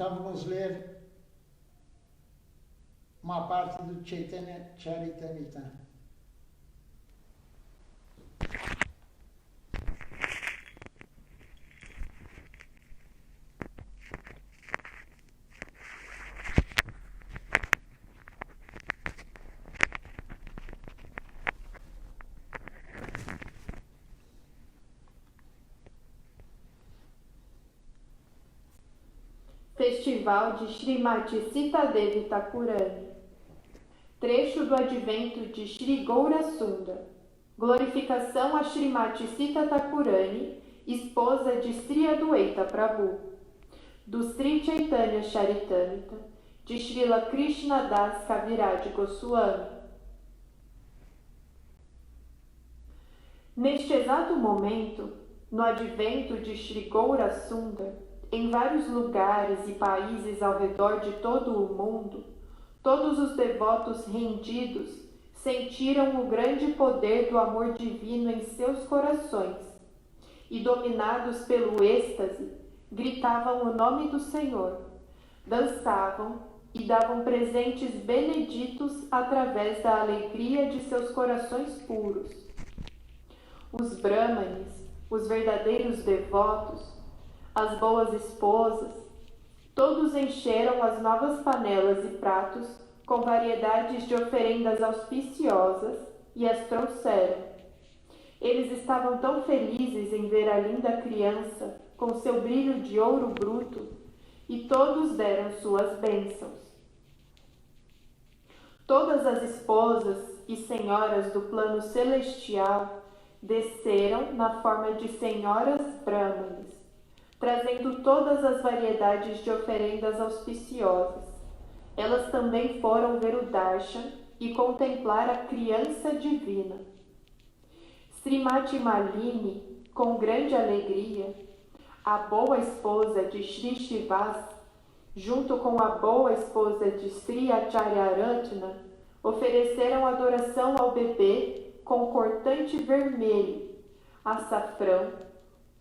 Então vamos ler uma parte do Chaitanya Charitamrita. Festival de Srimati Sitadevi Thakurani. Trecho do advento de Shri Gaura Sundar. Glorificação a Srimati Sita Thakurani, esposa de Sri Adwaita Prabhu. Do Sri Chaitanya Charitamrita, de Srila Krishna Das Kaviraj Goswami. Neste exato momento, no advento de Shri Gaura Sundar, em vários lugares e países ao redor de todo o mundo, todos os devotos rendidos sentiram o grande poder do amor divino em seus corações e, dominados pelo êxtase, gritavam o nome do Senhor, dançavam e davam presentes beneditos através da alegria de seus corações puros. Os brahmanes, os verdadeiros devotos, as boas esposas, todos encheram as novas panelas e pratos com variedades de oferendas auspiciosas e as trouxeram. Eles estavam tão felizes em ver a linda criança com seu brilho de ouro bruto, e todos deram suas bênçãos. Todas as esposas e senhoras do plano celestial desceram na forma de senhoras brahmanes, trazendo todas as variedades de oferendas auspiciosas. Elas também foram ver o darshan e contemplar a criança divina. Srimati Malini, com grande alegria, a boa esposa de Sri Srivas, junto com a boa esposa de Sri Acharya Ratna, ofereceram adoração ao bebê com cortante vermelho, açafrão,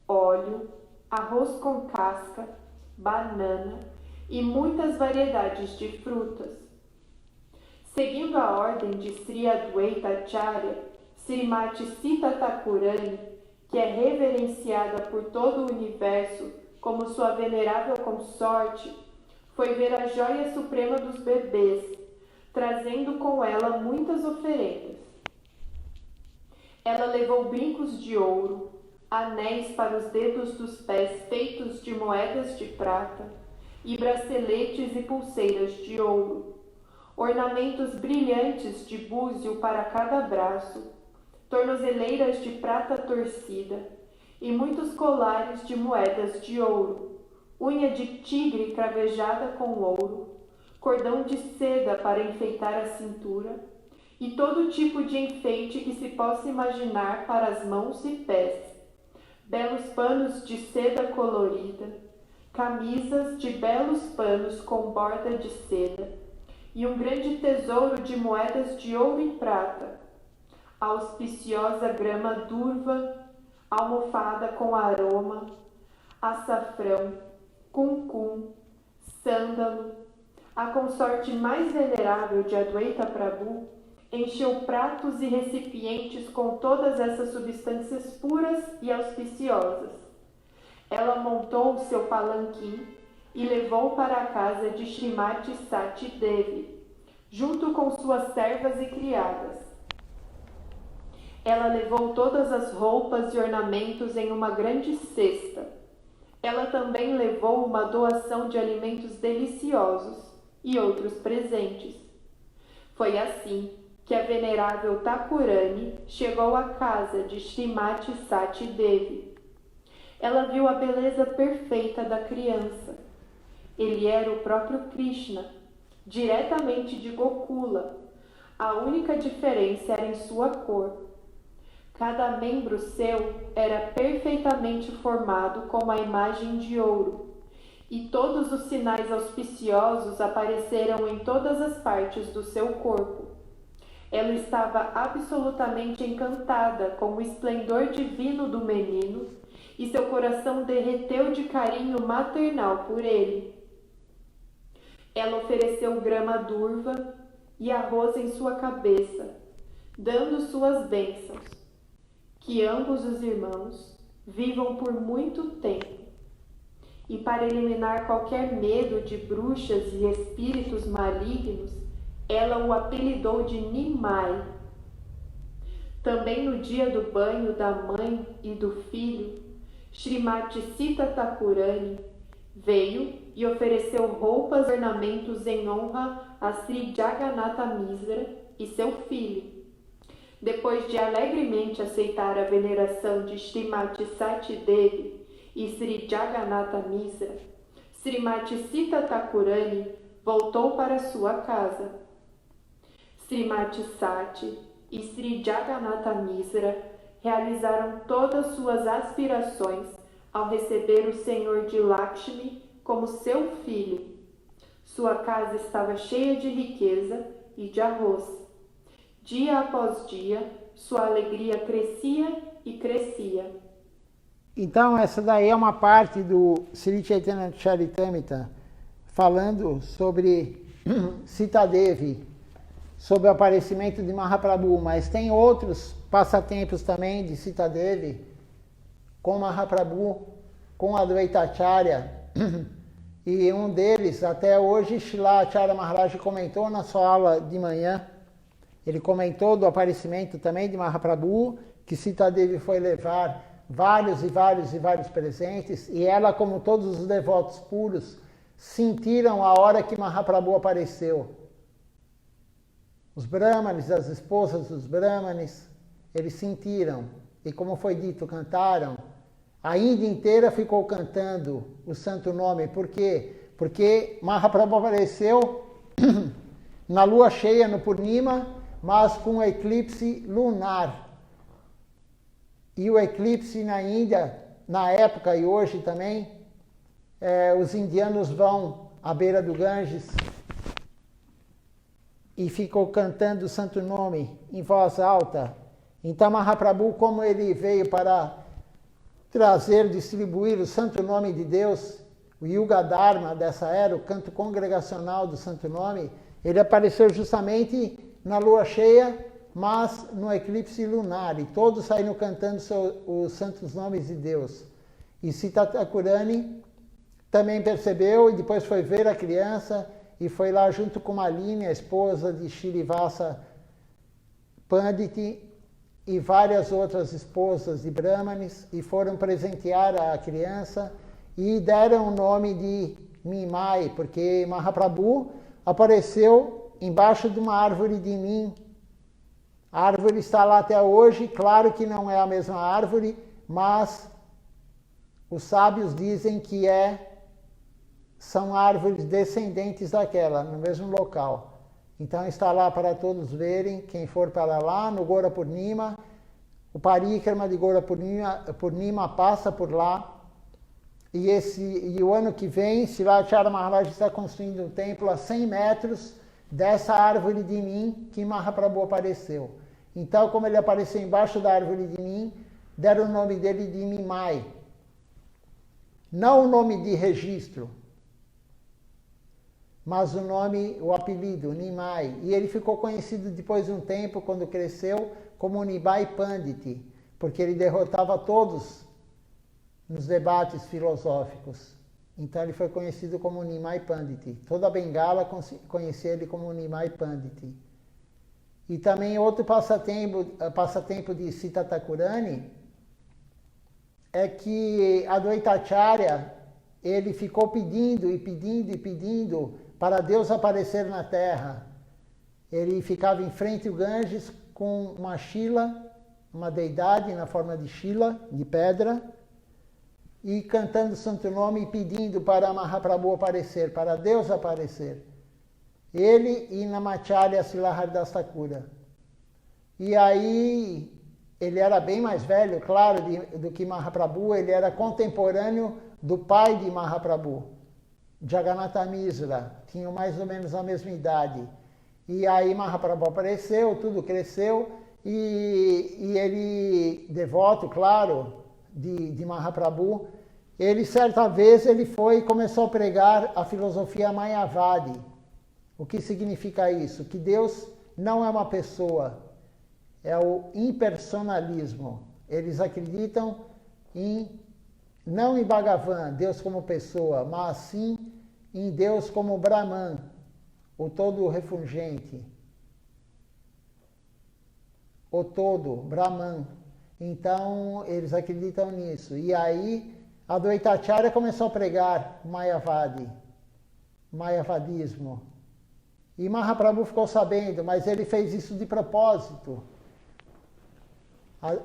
óleo, arroz com casca, banana e muitas variedades de frutas. Seguindo a ordem de Sri Adwaita Acharya, Srimati Sita Thakurani, que é reverenciada por todo o universo como sua venerável consorte, foi ver a joia suprema dos bebês, trazendo com ela muitas oferendas. Ela levou brincos de ouro, anéis para os dedos dos pés feitos de moedas de prata, e braceletes e pulseiras de ouro, ornamentos brilhantes de búzio para cada braço, tornozeleiras de prata torcida e muitos colares de moedas de ouro, unha de tigre cravejada com ouro, cordão de seda para enfeitar a cintura e todo tipo de enfeite que se possa imaginar para as mãos e pés, belos panos de seda colorida, camisas de belos panos com borda de seda e um grande tesouro de moedas de ouro e prata, auspiciosa grama durva, almofada com aroma, açafrão, cuncum, sândalo. A consorte mais venerável de Adwaita Prabhu encheu pratos e recipientes com todas essas substâncias puras e auspiciosas. Ela montou o seu palanquim e levou para a casa de Srimati Sati Devi, junto com suas servas e criadas. Ela levou todas as roupas e ornamentos em uma grande cesta. Ela também levou uma doação de alimentos deliciosos e outros presentes. Foi assim que a venerável Thakurani chegou à casa de Srimati Sati Devi. Ela viu a beleza perfeita da criança. Ele era o próprio Krishna, diretamente de Gokula. A única diferença era em sua cor. Cada membro seu era perfeitamente formado como a imagem de ouro, e todos os sinais auspiciosos apareceram em todas as partes do seu corpo. Ela estava absolutamente encantada com o esplendor divino do menino, e seu coração derreteu de carinho maternal por ele. ela ofereceu grama durva e arroz em sua cabeça, dando suas bênçãos. Que ambos os irmãos vivam por muito tempo. E para eliminar qualquer medo de bruxas e espíritos malignos, ela o apelidou de Nimai. Também no dia do banho da mãe e do filho, Srimati Sita Thakurani veio e ofereceu roupas e ornamentos em honra a Sri Jagannatha Misra e seu filho. Depois de alegremente aceitar a veneração de Srimati Sati Devi e Sri Jagannatha Misra, Srimati Sita Thakurani voltou para sua casa. Srimati Sati e Sri Jagannatha Misra realizaram todas suas aspirações ao receber o Senhor de Lakshmi como seu filho. Sua casa estava cheia de riqueza e de arroz. Dia após dia, sua alegria crescia e crescia. Então, essa daí é uma parte do Sri Chaitanya Charitamrita, falando sobre Sita Devi, sobre o aparecimento de Mahaprabhu, mas tem outros passatempos também de Sita Devi, com Mahaprabhu, com Advaita Acharya, e um deles, até hoje, Srila Acharya Maharaj comentou na sua aula de manhã, ele comentou do aparecimento também de Mahaprabhu, que Sita Devi foi levar vários e vários presentes, e ela, como todos os devotos puros, sentiram a hora que Mahaprabhu apareceu. Os brahmanes, as esposas dos brahmanes, eles sentiram, e como foi dito, cantaram. A Índia inteira ficou cantando o santo nome. Por quê? Porque Mahaprabhu apareceu na lua cheia no Purnima, mas com um eclipse lunar. E o eclipse na Índia, na época e hoje também, os indianos vão à beira do Ganges e ficam cantando o santo nome em voz alta. Então Mahaprabhu, como ele veio para trazer, distribuir o santo nome de Deus, o Yuga Dharma dessa era, o canto congregacional do santo nome, ele apareceu justamente na lua cheia, mas no eclipse lunar, e todos saíram cantando os santos nomes de Deus. E Sita Thakurani também percebeu, e depois foi ver a criança, e foi lá junto com Malini, a esposa de Srinivasa Pandit, e várias outras esposas de Brahmanes, e foram presentear a criança, e deram o nome de Nimai, porque Mahaprabhu apareceu embaixo de uma árvore de Nim. A árvore está lá até hoje, claro que não é a mesma árvore, mas os sábios dizem que são árvores descendentes daquela, no mesmo local. Então está lá para todos verem, quem for para lá, no Gora Purnima, o Parikrama de Gora Purnima passa por lá, e o ano que vem, Srila Acharya Maharaj está construindo um templo a 100 metros dessa árvore de Nim que Mahaprabhu apareceu. Então, como ele apareceu embaixo da árvore de Nim, deram o nome dele de Nimai. Não o nome de registro, mas o apelido, Nimai. E ele ficou conhecido depois de um tempo, quando cresceu, como Nimai Pandit, porque ele derrotava todos nos debates filosóficos. Então ele foi conhecido como Nimai Pandit. Toda a Bengala conhecia ele como Nimai Pandit. E também outro passatempo de Sita Thakurani é que Advaita Acharya, ele ficou pedindo para Deus aparecer na Terra. Ele ficava em frente ao Ganges com uma Shila, uma deidade na forma de Shila, de pedra, e cantando o santo nome e pedindo para Mahaprabhu aparecer, para Deus aparecer. Ele e Namacharya Srila Haridas Thakura. E aí, ele era bem mais velho, claro, do que Mahaprabhu, ele era contemporâneo do pai de Mahaprabhu, Jagannatha Misra, tinham mais ou menos a mesma idade. E aí Mahaprabhu apareceu, tudo cresceu, e ele, devoto, claro, de Mahaprabhu, ele certa vez ele foi e começou a pregar a filosofia Mayavadi. O que significa isso? Que Deus não é uma pessoa, é o impersonalismo. Eles acreditam não em Bhagavan, Deus como pessoa, mas sim em Deus como Brahman, o todo refulgente, o todo, Brahman. Então, eles acreditam nisso. E aí, Advaita Acharya começou a pregar Mayavadismo. E Mahaprabhu ficou sabendo, mas ele fez isso de propósito.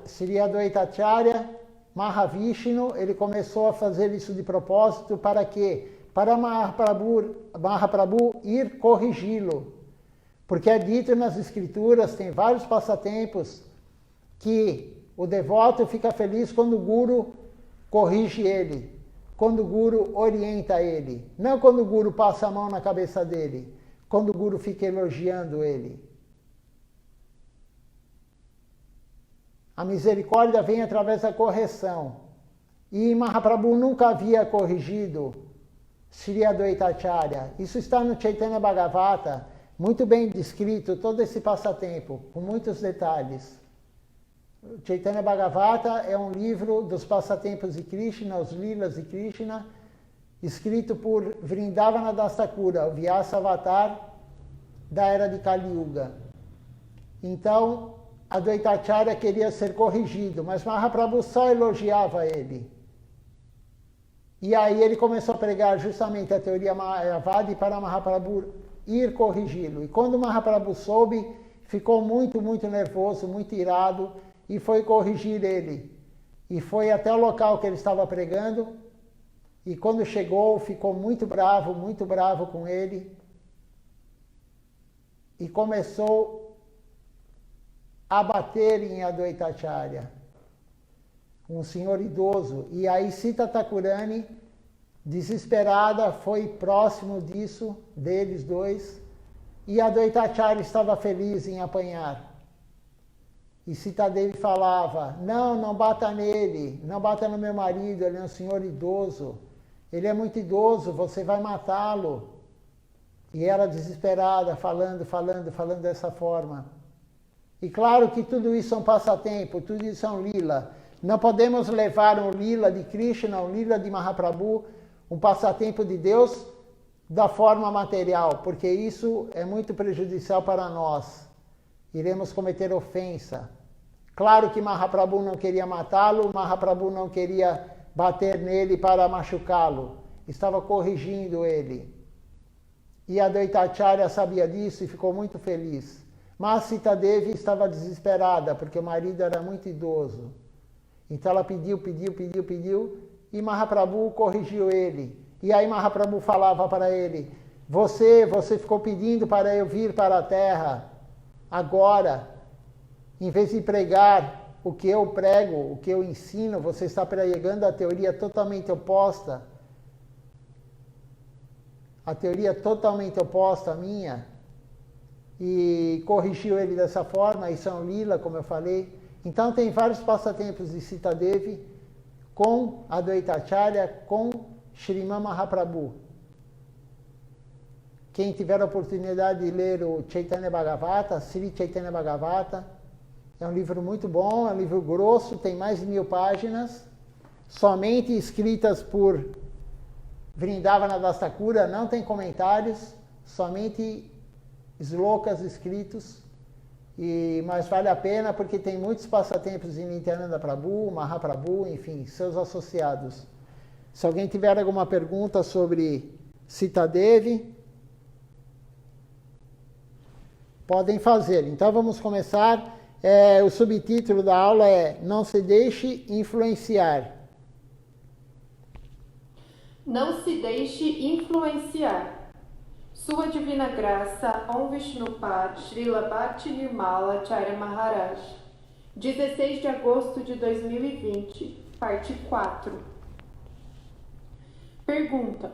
Sri Advaita Acharya, Mahavishnu, ele começou a fazer isso de propósito para quê? Para Mahaprabhu ir corrigi-lo. Porque é dito nas escrituras, tem vários passatempos, que o devoto fica feliz quando o Guru corrige ele, quando o Guru orienta ele. Não quando o Guru passa a mão na cabeça dele, quando o Guru fica elogiando ele. A misericórdia vem através da correção. E Mahaprabhu nunca havia corrigido Sri Advaita Acharya. Isso está no Chaitanya Bhagavata, muito bem descrito, todo esse passatempo, com muitos detalhes. O Chaitanya Bhagavata é um livro dos passatempos de Krishna, os lilas de Krishna, escrito por Vrindavana Das Thakura, o Vyasa Avatar da era de Kali Yuga. Então, Advaita Acharya queria ser corrigido, mas Mahaprabhu só elogiava ele. E aí ele começou a pregar justamente a teoria Mayavadi para Mahaprabhu ir corrigi-lo. E quando Mahaprabhu soube, ficou muito, muito nervoso, muito irado, e foi corrigir ele. E foi até o local que ele estava pregando, e quando chegou, ficou muito bravo com ele, e começou a bater em Advaita Acharya, um senhor idoso. E aí Sita Thakurani, desesperada, foi próximo disso, deles dois, e Advaita Acharya estava feliz em apanhar. E Sita Devi falava, não bata nele, não bata no meu marido, ele é um senhor idoso, ele é muito idoso, você vai matá-lo. E ela desesperada, falando dessa forma. E claro que tudo isso é um passatempo, tudo isso é um lila. Não podemos levar um lila de Krishna, um lila de Mahaprabhu, um passatempo de Deus, da forma material, porque isso é muito prejudicial para nós. Iremos cometer ofensa. Claro que Mahaprabhu não queria matá-lo, Mahaprabhu não queria bater nele para machucá-lo. Estava corrigindo ele. E Advaita Acharya sabia disso e ficou muito feliz. Mas Sita Devi estava desesperada, porque o marido era muito idoso. Então ela pediu, e Mahaprabhu corrigiu ele. E aí Mahaprabhu falava para ele, você ficou pedindo para eu vir para a terra. Agora, em vez de pregar o que eu prego, o que eu ensino, você está pregando a teoria totalmente oposta. A teoria totalmente oposta à minha. E corrigiu ele dessa forma, isso é um lila, como eu falei. Então tem vários passatempos de Sita Devi com Advaita Acharya, com Sriman Mahaprabhu. Quem tiver a oportunidade de ler o Chaitanya Bhagavata, Sri Chaitanya Bhagavata, é um livro muito bom, é um livro grosso, tem mais de 1000 páginas, somente escritas por Vrindavana Das Thakura, não tem comentários, somente slokas escritos, mas vale a pena porque tem muitos passatempos de Nityananda Prabhu, Mahaprabhu, enfim, seus associados. Se alguém tiver alguma pergunta sobre Sita Devi, podem fazer. Então vamos começar. O subtítulo da aula é Não se deixe influenciar. Não se deixe influenciar. Sua Divina Graça, Om Vishnupad Srila Bhakti Nirmala Acharya Maharaj. 16 de agosto de 2020, parte 4. Pergunta: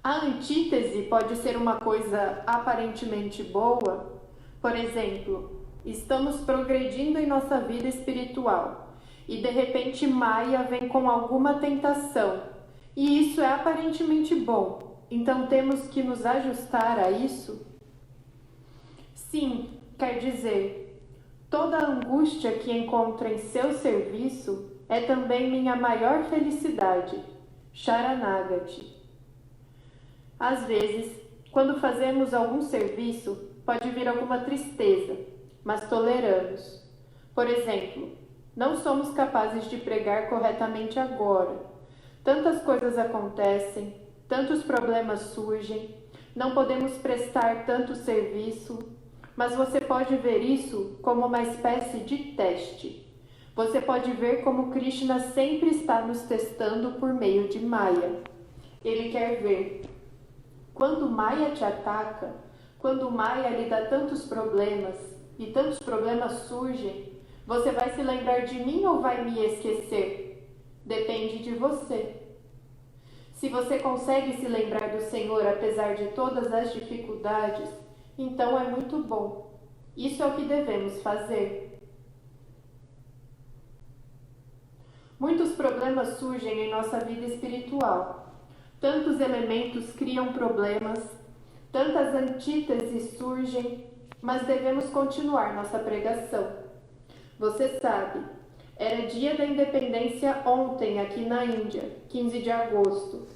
a antítese pode ser uma coisa aparentemente boa? Por exemplo, estamos progredindo em nossa vida espiritual e de repente Maya vem com alguma tentação, e isso é aparentemente bom, então temos que nos ajustar a isso? Sim, quer dizer, toda a angústia que encontro em seu serviço é também minha maior felicidade. Sharanagati. Às vezes, quando fazemos algum serviço, pode vir alguma tristeza, mas toleramos. Por exemplo, não somos capazes de pregar corretamente agora. Tantas coisas acontecem, tantos problemas surgem, não podemos prestar tanto serviço, mas você pode ver isso como uma espécie de teste. Você pode ver como Krishna sempre está nos testando por meio de Maya. Ele quer ver. Quando Maya te ataca, quando Maya lhe dá tantos problemas, e tantos problemas surgem, você vai se lembrar de mim ou vai me esquecer? Depende de você. Se você consegue se lembrar do Senhor apesar de todas as dificuldades, então é muito bom. Isso é o que devemos fazer. Muitos problemas surgem em nossa vida espiritual. Tantos elementos criam problemas, tantas antíteses surgem, mas devemos continuar nossa pregação. Você sabe, era dia da independência ontem aqui na Índia, 15 de agosto,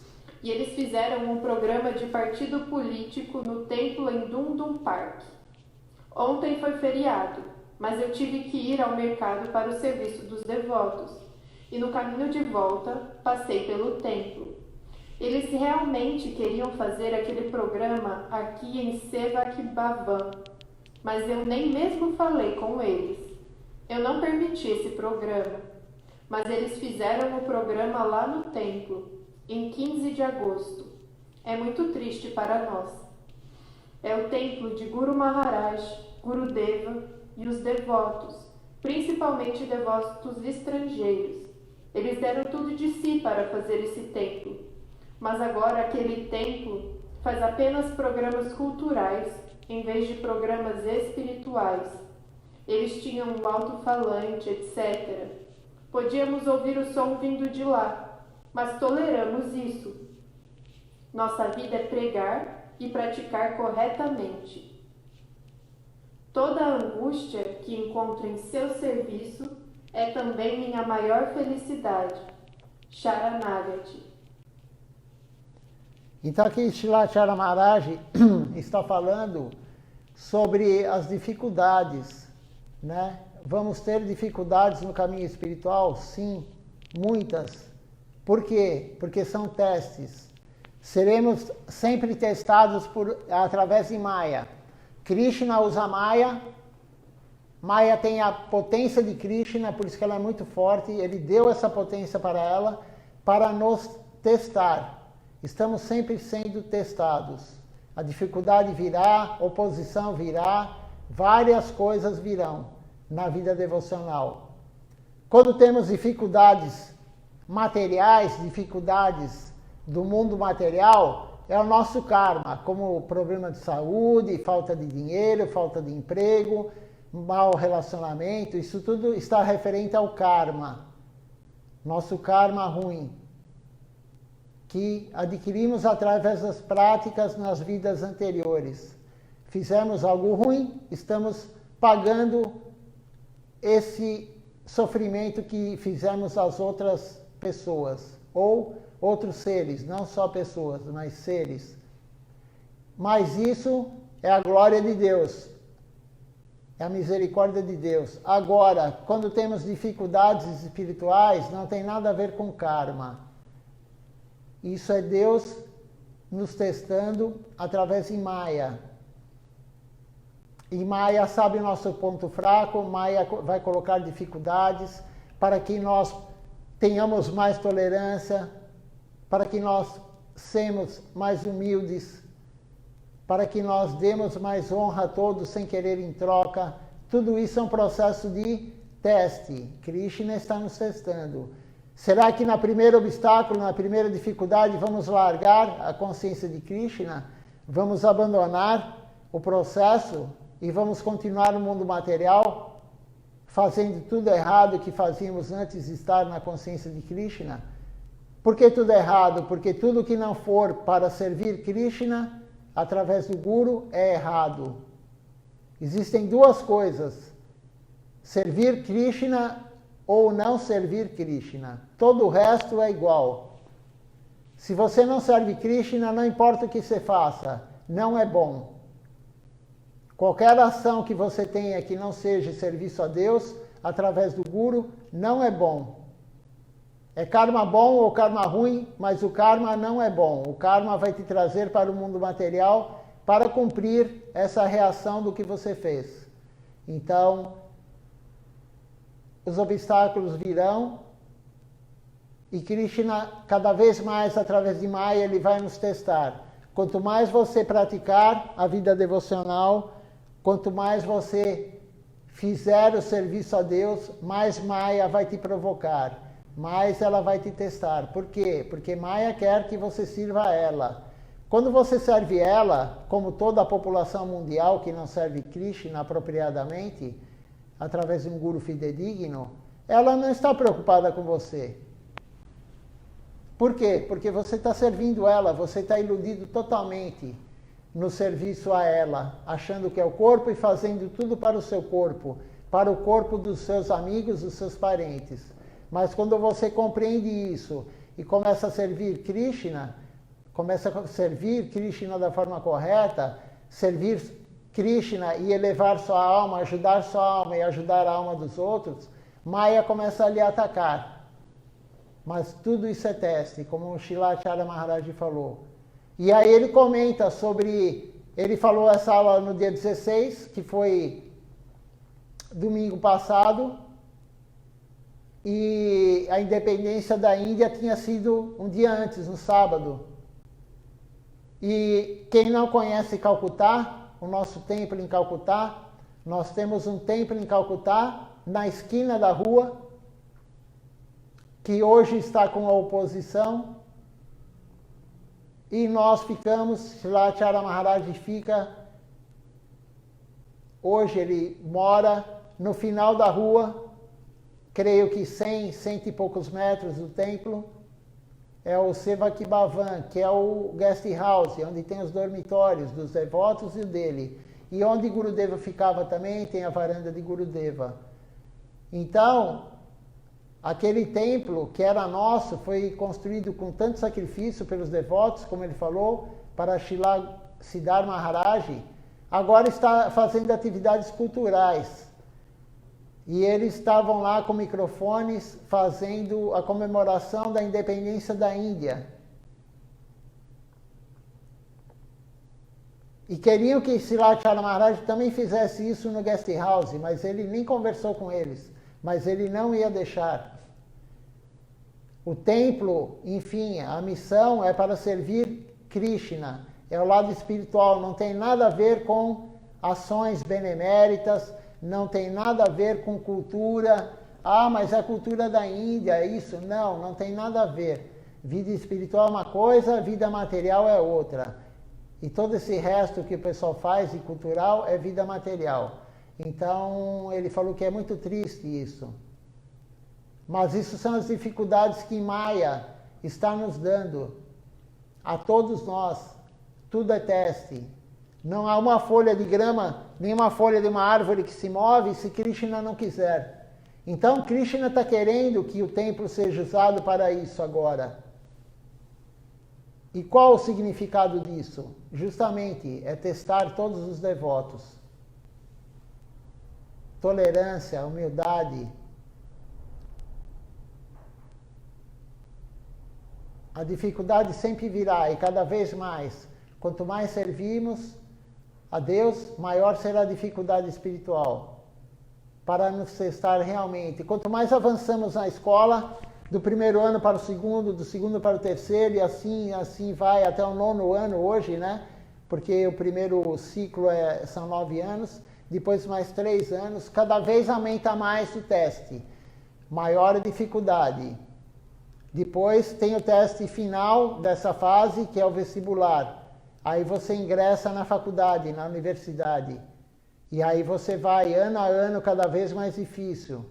e eles fizeram um programa de partido político no templo em Dundum Park. Ontem foi feriado, mas eu tive que ir ao mercado para o serviço dos devotos. E no caminho de volta, passei pelo templo. Eles realmente queriam fazer aquele programa aqui em Sevak Bhavan, mas eu nem mesmo falei com eles. Eu não permiti esse programa, mas eles fizeram o programa lá no templo, em 15 de agosto. É muito triste para nós. É o templo de Guru Maharaj, Gurudeva e os devotos, principalmente devotos estrangeiros. Eles deram tudo de si para fazer esse templo, mas agora aquele templo faz apenas programas culturais em vez de programas espirituais. Eles tinham um alto-falante, etc. Podíamos ouvir o som vindo de lá, mas toleramos isso. Nossa vida é pregar e praticar corretamente. Toda a angústia que encontro em seu serviço é também minha maior felicidade. Sharanagati. Então aqui Shilachara Maharaj está falando sobre as dificuldades, né? Vamos ter dificuldades no caminho espiritual? Sim, muitas. Por quê? Porque são testes. Seremos sempre testados através de Maya. Krishna usa Maya. Maya tem a potência de Krishna, por isso que ela é muito forte. Ele deu essa potência para ela, para nos testar. Estamos sempre sendo testados. A dificuldade virá, oposição virá, várias coisas virão na vida devocional. Quando temos dificuldades materiais, dificuldades do mundo material, é o nosso karma, como problema de saúde, falta de dinheiro, falta de emprego, mau relacionamento, isso tudo está referente ao karma. Nosso karma ruim, que adquirimos através das práticas nas vidas anteriores. Fizemos algo ruim, estamos pagando esse sofrimento que fizemos às outras pessoas, ou outros seres, não só pessoas, mas seres. Mas isso é a glória de Deus, é a misericórdia de Deus. Agora, quando temos dificuldades espirituais, não tem nada a ver com karma. Isso é Deus nos testando através de Maya. E Maya sabe o nosso ponto fraco, Maya vai colocar dificuldades para que nós tenhamos mais tolerância, para que nós sejamos mais humildes, para que nós demos mais honra a todos sem querer em troca. Tudo isso é um processo de teste. Krishna está nos testando. Será que na primeiro obstáculo, na primeira dificuldade, vamos largar a consciência de Krishna? Vamos abandonar o processo e vamos continuar no mundo material, fazendo tudo errado que fazíamos antes de estar na consciência de Krishna? Por que tudo é errado? Porque tudo que não for para servir Krishna, através do Guru, é errado. Existem duas coisas: servir Krishna ou não servir Krishna. Todo o resto é igual. Se você não serve Krishna, não importa o que você faça, não é bom. Qualquer ação que você tenha que não seja serviço a Deus, através do Guru, não é bom. É karma bom ou karma ruim, mas o karma não é bom. O karma vai te trazer para o mundo material para cumprir essa reação do que você fez. Então, os obstáculos virão e Krishna, cada vez mais através de Maya, ele vai nos testar. Quanto mais você praticar a vida devocional, quanto mais você fizer o serviço a Deus, mais Maya vai te provocar. Mas ela vai te testar. Por quê? Porque Maya quer que você sirva a ela. Quando você serve ela, como toda a população mundial que não serve Krishna apropriadamente, através de um guru fidedigno, ela não está preocupada com você. Por quê? Porque você está servindo ela, você está iludido totalmente no serviço a ela, achando que é o corpo e fazendo tudo para o seu corpo, para o corpo dos seus amigos, dos seus parentes. Mas quando você compreende isso e começa a servir Krishna da forma correta, servir Krishna e elevar sua alma, ajudar sua alma e ajudar a alma dos outros, Maya começa a lhe atacar. Mas tudo isso é teste, como o Srilacharya Maharaj falou. E aí ele comenta sobre... Ele falou essa aula no dia 16, que foi domingo passado, e a independência da Índia tinha sido um dia antes, no sábado. E quem não conhece Calcutá, o nosso templo em Calcutá, nós temos um templo em Calcutá, na esquina da rua, que hoje está com a oposição, e nós ficamos, Srilacharya Maharaj fica, hoje ele mora no final da rua, creio que 100 e poucos metros do templo, é o Sevaki Bhavan, que é o guest house, onde tem os dormitórios dos devotos e o dele. E onde Gurudeva ficava também, tem a varanda de Gurudeva. Então, aquele templo que era nosso, foi construído com tanto sacrifício pelos devotos, como ele falou, para Srila Siddhar Maharaj, agora está fazendo atividades culturais. E eles estavam lá com microfones fazendo a comemoração da independência da Índia. E queriam que Srilacharya Maharaj também fizesse isso no guest house, mas ele nem conversou com eles. Mas ele não ia deixar. O templo, enfim, a missão é para servir Krishna. É o lado espiritual, não tem nada a ver com ações beneméritas, não tem nada a ver com cultura. Ah, mas a cultura da Índia é isso? Não, não tem nada a ver. Vida espiritual é uma coisa, vida material é outra. E todo esse resto que o pessoal faz de cultural é vida material. Então, ele falou que é muito triste isso. Mas isso são as dificuldades que Maya está nos dando. A todos nós. Tudo é teste. Não há uma folha de grama, nem uma folha de uma árvore que se move se Krishna não quiser. Então, Krishna está querendo que o templo seja usado para isso agora. E qual o significado disso? Justamente é testar todos os devotos. Tolerância, humildade. A dificuldade sempre virá e cada vez mais. Quanto mais servimos a Deus, maior será a dificuldade espiritual. Para nos testar realmente. Quanto mais avançamos na escola, do primeiro ano para o segundo, do segundo para o terceiro, e assim vai até o 9º ano hoje, né? Porque o primeiro ciclo são 9 anos, depois mais 3 anos, cada vez aumenta mais o teste. Maior a dificuldade. Depois tem o teste final dessa fase, que é o vestibular. Aí você ingressa na faculdade, na universidade. E aí você vai, ano a ano, cada vez mais difícil.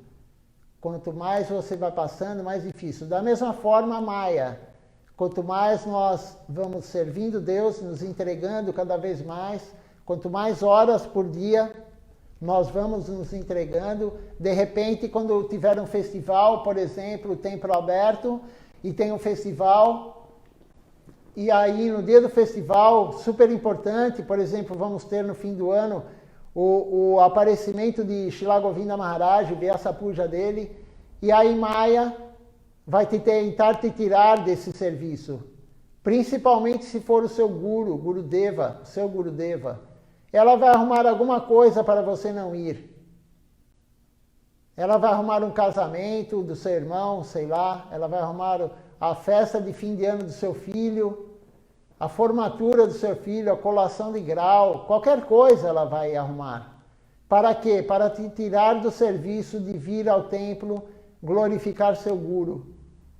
Quanto mais você vai passando, mais difícil. Da mesma forma, Maya. Quanto mais nós vamos servindo Deus, nos entregando cada vez mais, quanto mais horas por dia nós vamos nos entregando, de repente, quando tiver um festival, por exemplo, o templo aberto, e tem um festival, e aí no dia do festival, super importante, por exemplo, vamos ter no fim do ano o aparecimento de Srila Govinda Maharaj, ver essa puja dele, e aí Maya vai tentar te tirar desse serviço, principalmente se for o seu guru, Gurudeva, seu Gurudeva. Ela vai arrumar alguma coisa para você não ir. Ela vai arrumar um casamento do seu irmão, sei lá, ela vai arrumar a festa de fim de ano do seu filho, a formatura do seu filho, a colação de grau, qualquer coisa ela vai arrumar. Para quê? Para te tirar do serviço de vir ao templo glorificar seu guru,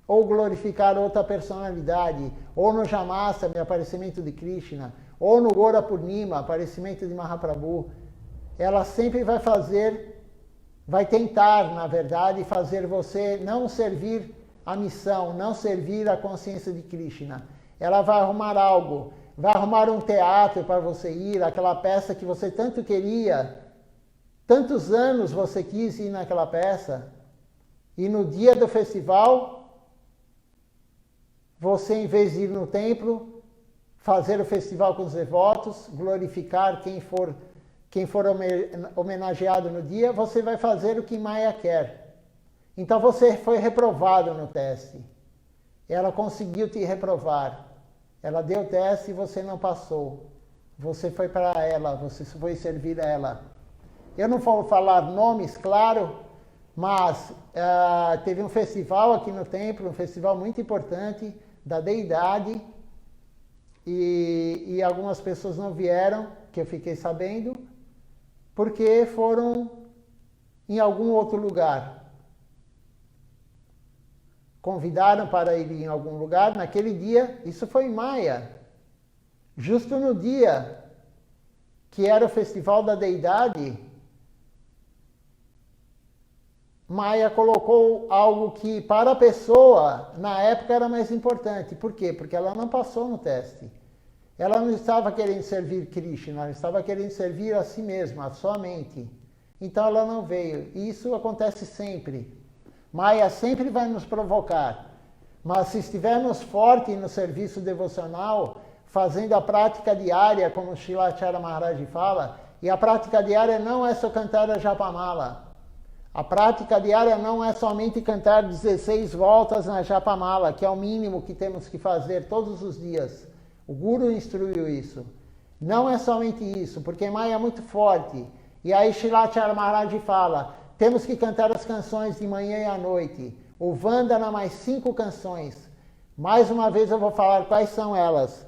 ou glorificar outra personalidade, ou no Jamashtami, aparecimento de Krishna, ou no Gora Purnima, aparecimento de Mahaprabhu. Ela sempre vai tentar, na verdade, fazer você não servir a missão, não servir a consciência de Krishna. Ela vai arrumar algo, vai arrumar um teatro para você ir, aquela peça que você tanto queria, tantos anos você quis ir naquela peça, e no dia do festival, você, em vez de ir no templo, fazer o festival com os devotos, glorificar quem for homenageado no dia, você vai fazer o que Maya quer. Então você foi reprovado no teste. Ela conseguiu te reprovar. Ela deu o teste e você não passou. Você foi para ela, você foi servir a ela. Eu não vou falar nomes, claro, mas teve um festival aqui no templo, um festival muito importante da deidade, e algumas pessoas não vieram, que eu fiquei sabendo, porque foram em algum outro lugar. Convidaram para ir em algum lugar naquele dia, isso foi em Maya, justo no dia que era o festival da deidade. Maya colocou algo que para a pessoa na época era mais importante. Por quê? Porque ela não passou no teste. Ela não estava querendo servir Krishna, ela estava querendo servir a si mesma, a sua mente. Então ela não veio. E isso acontece sempre. Maya sempre vai nos provocar. Mas se estivermos fortes no serviço devocional, fazendo a prática diária, como o Srila Acharya Maharaj fala, e a prática diária não é só cantar a Japamala. A prática diária não é somente cantar 16 voltas na Japamala, que é o mínimo que temos que fazer todos os dias. O Guru instruiu isso. Não é somente isso, porque Maya é muito forte. E aí Srila Acharya Maharaj fala, temos que cantar as canções de manhã e à noite. O Vandana mais 5 canções. Mais uma vez eu vou falar quais são elas.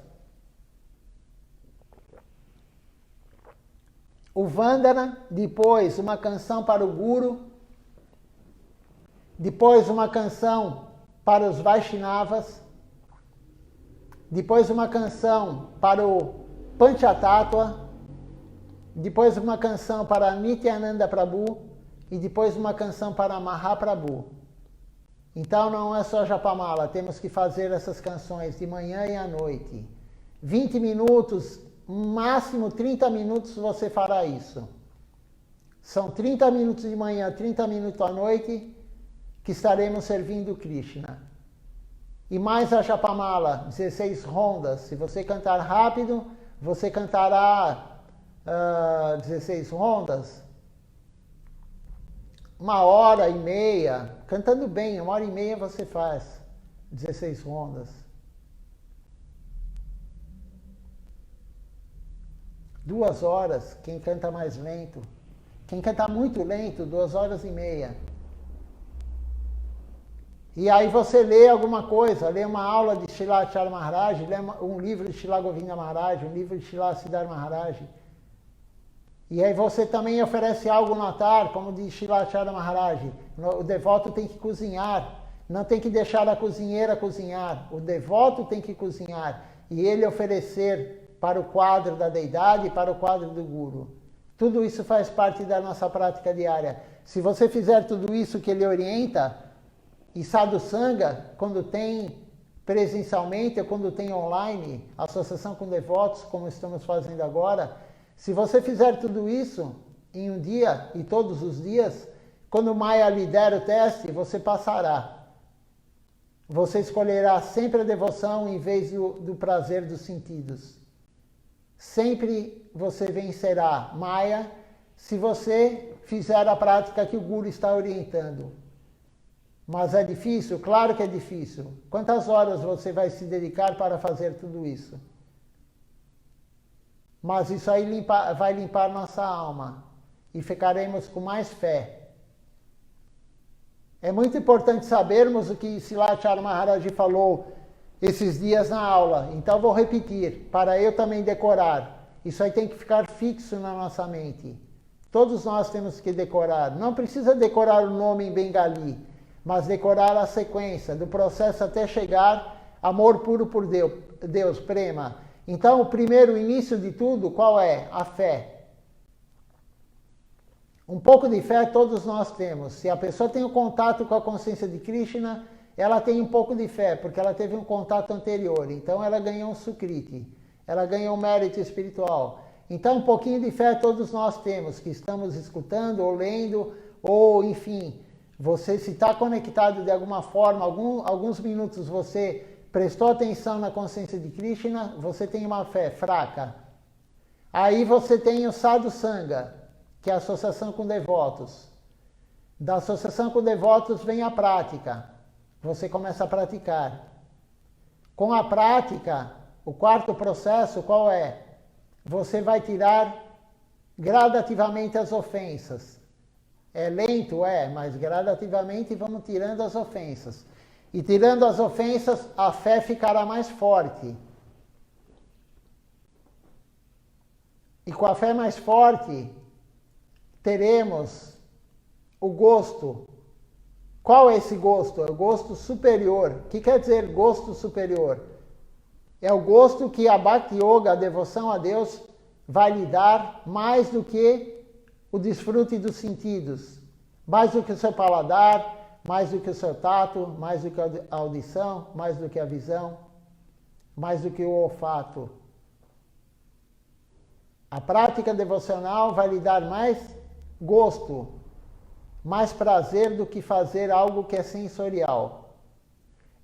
O Vandana, depois uma canção para o Guru, depois uma canção para os Vaishnavas, depois uma canção para o Panchatattva, depois uma canção para Nityananda Prabhu e depois uma canção para Mahaprabhu. Então não é só Japamala, temos que fazer essas canções de manhã e à noite. 20 minutos, máximo 30 minutos você fará isso. São 30 minutos de manhã, 30 minutos à noite que estaremos servindo Krishna. E mais a Japamala, 16 rondas. Se você cantar rápido, você cantará 16 rondas. 1h30, cantando bem, 1h30 você faz 16 rondas. 2 horas, quem canta mais lento. Quem canta muito lento, 2h30. E aí você lê alguma coisa, lê uma aula de Srila Acharya Maharaj, lê um livro de Srila Govinda Maharaj, um livro de Srila Siddhar Maharaj. E aí você também oferece algo no altar, como diz Srila Acharya Maharaj. O devoto tem que cozinhar, não tem que deixar a cozinheira cozinhar. O devoto tem que cozinhar e ele oferecer para o quadro da deidade e para o quadro do Guru. Tudo isso faz parte da nossa prática diária. Se você fizer tudo isso que ele orienta, e sadhusanga, quando tem presencialmente ou quando tem online, associação com devotos, como estamos fazendo agora, se você fizer tudo isso em um dia e todos os dias, quando o Maya lhe der o teste, você passará. Você escolherá sempre a devoção em vez do prazer dos sentidos. Sempre você vencerá Maya se você fizer a prática que o Guru está orientando. Mas é difícil? Claro que é difícil. Quantas horas você vai se dedicar para fazer tudo isso? Mas isso aí vai limpar nossa alma e ficaremos com mais fé. É muito importante sabermos o que Silachara Maharaj falou esses dias na aula. Então vou repetir, para eu também decorar. Isso aí tem que ficar fixo na nossa mente. Todos nós temos que decorar. Não precisa decorar o nome em bengali, mas decorar a sequência do processo até chegar amor puro por Deus, prema. Então o primeiro início de tudo, qual é? A fé. Um pouco de fé todos nós temos. Se a pessoa tem um contato com a consciência de Krishna, ela tem um pouco de fé, porque ela teve um contato anterior. Então ela ganhou um sukriti, ela ganhou um mérito espiritual. Então um pouquinho de fé todos nós temos, que estamos escutando ou lendo, ou enfim, você se está conectado de alguma forma, alguns minutos você prestou atenção na consciência de Krishna, você tem uma fé fraca. Aí você tem o sadhusanga, que é a associação com devotos. Da associação com devotos vem a prática. Você começa a praticar. Com a prática, o quarto processo qual é? Você vai tirar gradativamente as ofensas. É lento, mas gradativamente vamos tirando as ofensas. E tirando as ofensas, a fé ficará mais forte. E com a fé mais forte, teremos o gosto. Qual é esse gosto? É o gosto superior. O que quer dizer gosto superior? É o gosto que a Bhakti Yoga, a devoção a Deus, vai lhe dar mais do que o desfrute dos sentidos. Mais do que o seu paladar, mais do que o seu tato, mais do que a audição, mais do que a visão, mais do que o olfato. A prática devocional vai lhe dar mais gosto, mais prazer do que fazer algo que é sensorial.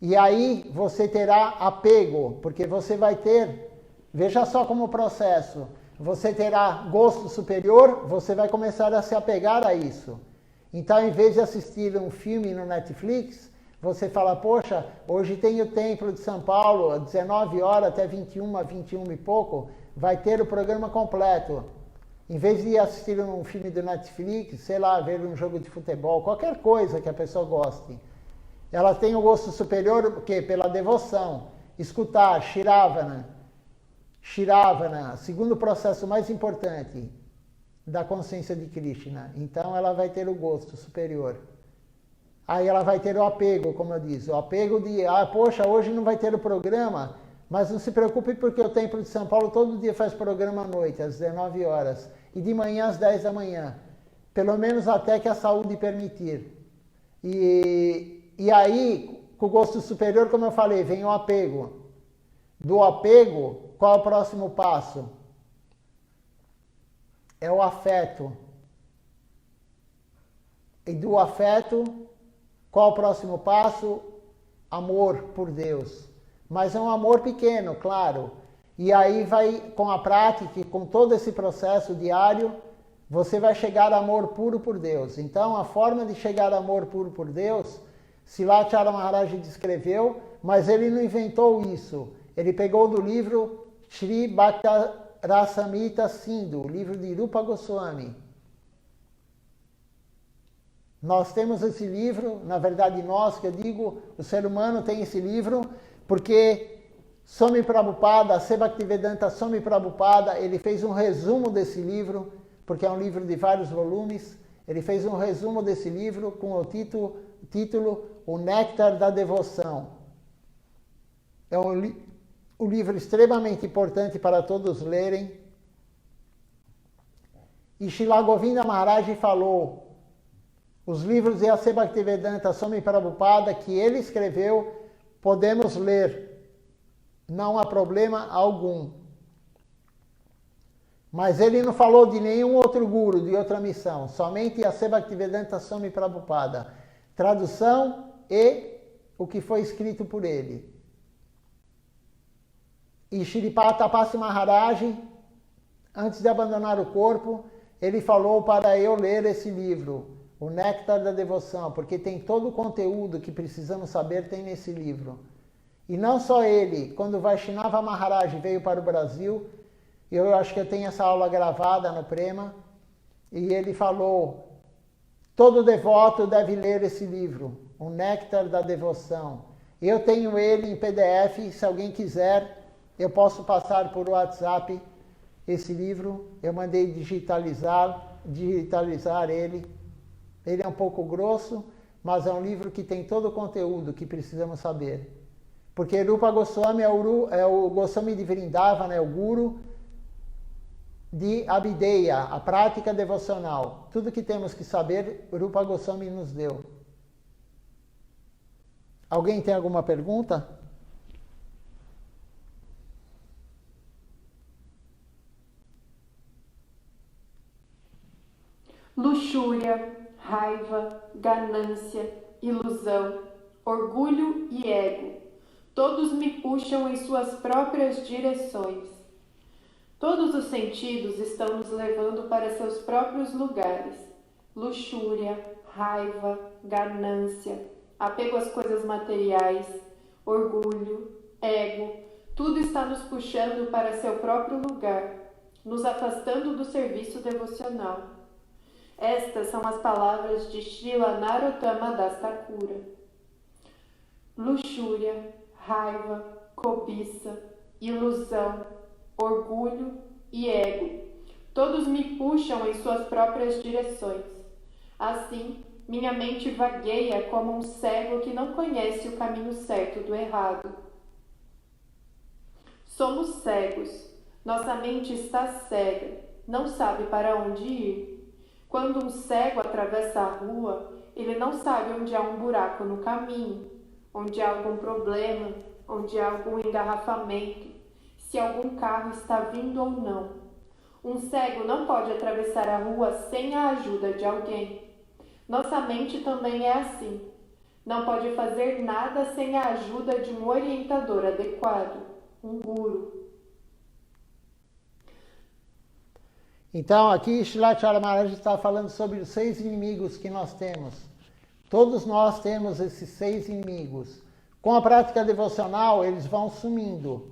E aí você terá apego, porque você vai ter, veja só como processo, você terá gosto superior, você vai começar a se apegar a isso. Então, em vez de assistir um filme no Netflix, você fala, poxa, hoje tem o Templo de São Paulo, às 19 horas até 21 e pouco, vai ter o programa completo. Em vez de assistir um filme do Netflix, sei lá, ver um jogo de futebol, qualquer coisa que a pessoa goste, ela tem o gosto superior, o quê? Pela devoção. Escutar, Shiravana. Shiravana, segundo processo mais importante da consciência de Krishna. Então ela vai ter o gosto superior. Aí ela vai ter o apego, como eu disse. O apego de, poxa, hoje não vai ter o programa, mas não se preocupe porque o Templo de São Paulo todo dia faz programa à noite, às 19 horas. E de manhã às 10 da manhã. Pelo menos até que a saúde permitir. E aí, com o gosto superior, como eu falei, vem o apego. Do apego, qual é o próximo passo? É o afeto. E do afeto, qual é o próximo passo? Amor por Deus. Mas é um amor pequeno, claro. E aí vai, com a prática, com todo esse processo diário, você vai chegar a amor puro por Deus. Então, a forma de chegar a amor puro por Deus, Silachara Maharaj descreveu, mas ele não inventou isso. Ele pegou do livro Sri Bhaktarasamrita Sindhu, o livro de Rupa Goswami. Nós temos esse livro, na verdade nós, que eu digo, o ser humano tem esse livro, porque Swami Prabhupada, Bhaktivedanta Swami Prabhupada, ele fez um resumo desse livro, porque é um livro de vários volumes, ele fez um resumo desse livro com o título O Néctar da Devoção. É um livro extremamente importante para todos lerem. E Srila Govinda Maharaj falou, os livros de A.C. Bhaktivedanta Swami Prabhupada, que ele escreveu, podemos ler, não há problema algum. Mas ele não falou de nenhum outro guru, de outra missão, somente A.C. Bhaktivedanta Swami Prabhupada. Tradução e o que foi escrito por ele. E Shripad Tapasi Maharaj, antes de abandonar o corpo, ele falou para eu ler esse livro, O Néctar da Devoção, porque tem todo o conteúdo que precisamos saber, tem nesse livro. E não só ele, quando Vaishnava Maharaj veio para o Brasil, eu acho que eu tenho essa aula gravada no Prema, e ele falou, todo devoto deve ler esse livro, O Néctar da Devoção. Eu tenho ele em PDF, se alguém quiser, eu posso passar por WhatsApp esse livro. Eu mandei digitalizar ele. Ele é um pouco grosso, mas é um livro que tem todo o conteúdo que precisamos saber. Porque Rupa Goswami é o Goswami de Vrindavana, é o guru de Abhideya, a prática devocional. Tudo que temos que saber, Rupa Goswami nos deu. Alguém tem alguma pergunta? Luxúria, raiva, ganância, ilusão, orgulho e ego, todos me puxam em suas próprias direções. Todos os sentidos estão nos levando para seus próprios lugares. Luxúria, raiva, ganância, apego às coisas materiais, orgulho, ego, tudo está nos puxando para seu próprio lugar, nos afastando do serviço devocional. Estas são as palavras de Srila Narottama Das Thakura. Luxúria, raiva, cobiça, ilusão, orgulho e ego, todos me puxam em suas próprias direções. Assim, minha mente vagueia como um cego que não conhece o caminho certo do errado. Somos cegos. Nossa mente está cega, não sabe para onde ir. Quando um cego atravessa a rua, ele não sabe onde há um buraco no caminho, onde há algum problema, onde há algum engarrafamento, se algum carro está vindo ou não. Um cego não pode atravessar a rua sem a ajuda de alguém. Nossa mente também é assim. Não pode fazer nada sem a ajuda de um orientador adequado, um guru. Então, aqui Srilacharya Maharaj está falando sobre os 6 inimigos que nós temos. Todos nós temos esses 6 inimigos. Com a prática devocional, eles vão sumindo,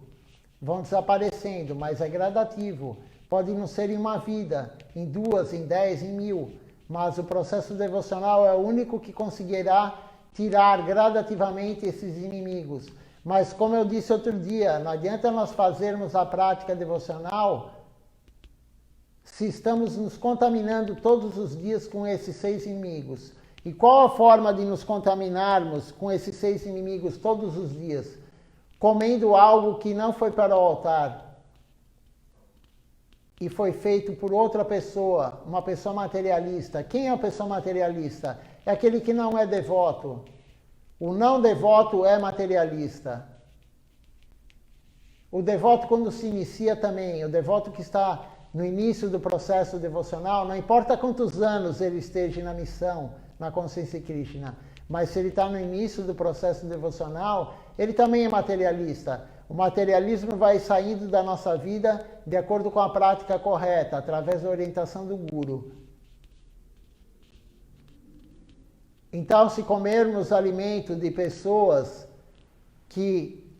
vão desaparecendo, mas é gradativo. Pode não ser em uma vida, em 2, em 10, em 1000, mas o processo devocional é o único que conseguirá tirar gradativamente esses inimigos. Mas, como eu disse outro dia, não adianta nós fazermos a prática devocional se estamos nos contaminando todos os dias com esses 6 inimigos. E qual a forma de nos contaminarmos com esses 6 inimigos todos os dias? Comendo algo que não foi para o altar e foi feito por outra pessoa, uma pessoa materialista. Quem é a pessoa materialista? É aquele que não é devoto. O não devoto é materialista. O devoto, quando se inicia também, o devoto que está no início do processo devocional, não importa quantos anos ele esteja na missão, na consciência Krishna, mas se ele está no início do processo devocional, ele também é materialista. O materialismo vai saindo da nossa vida de acordo com a prática correta, através da orientação do Guru. Então, se comermos alimento de pessoas que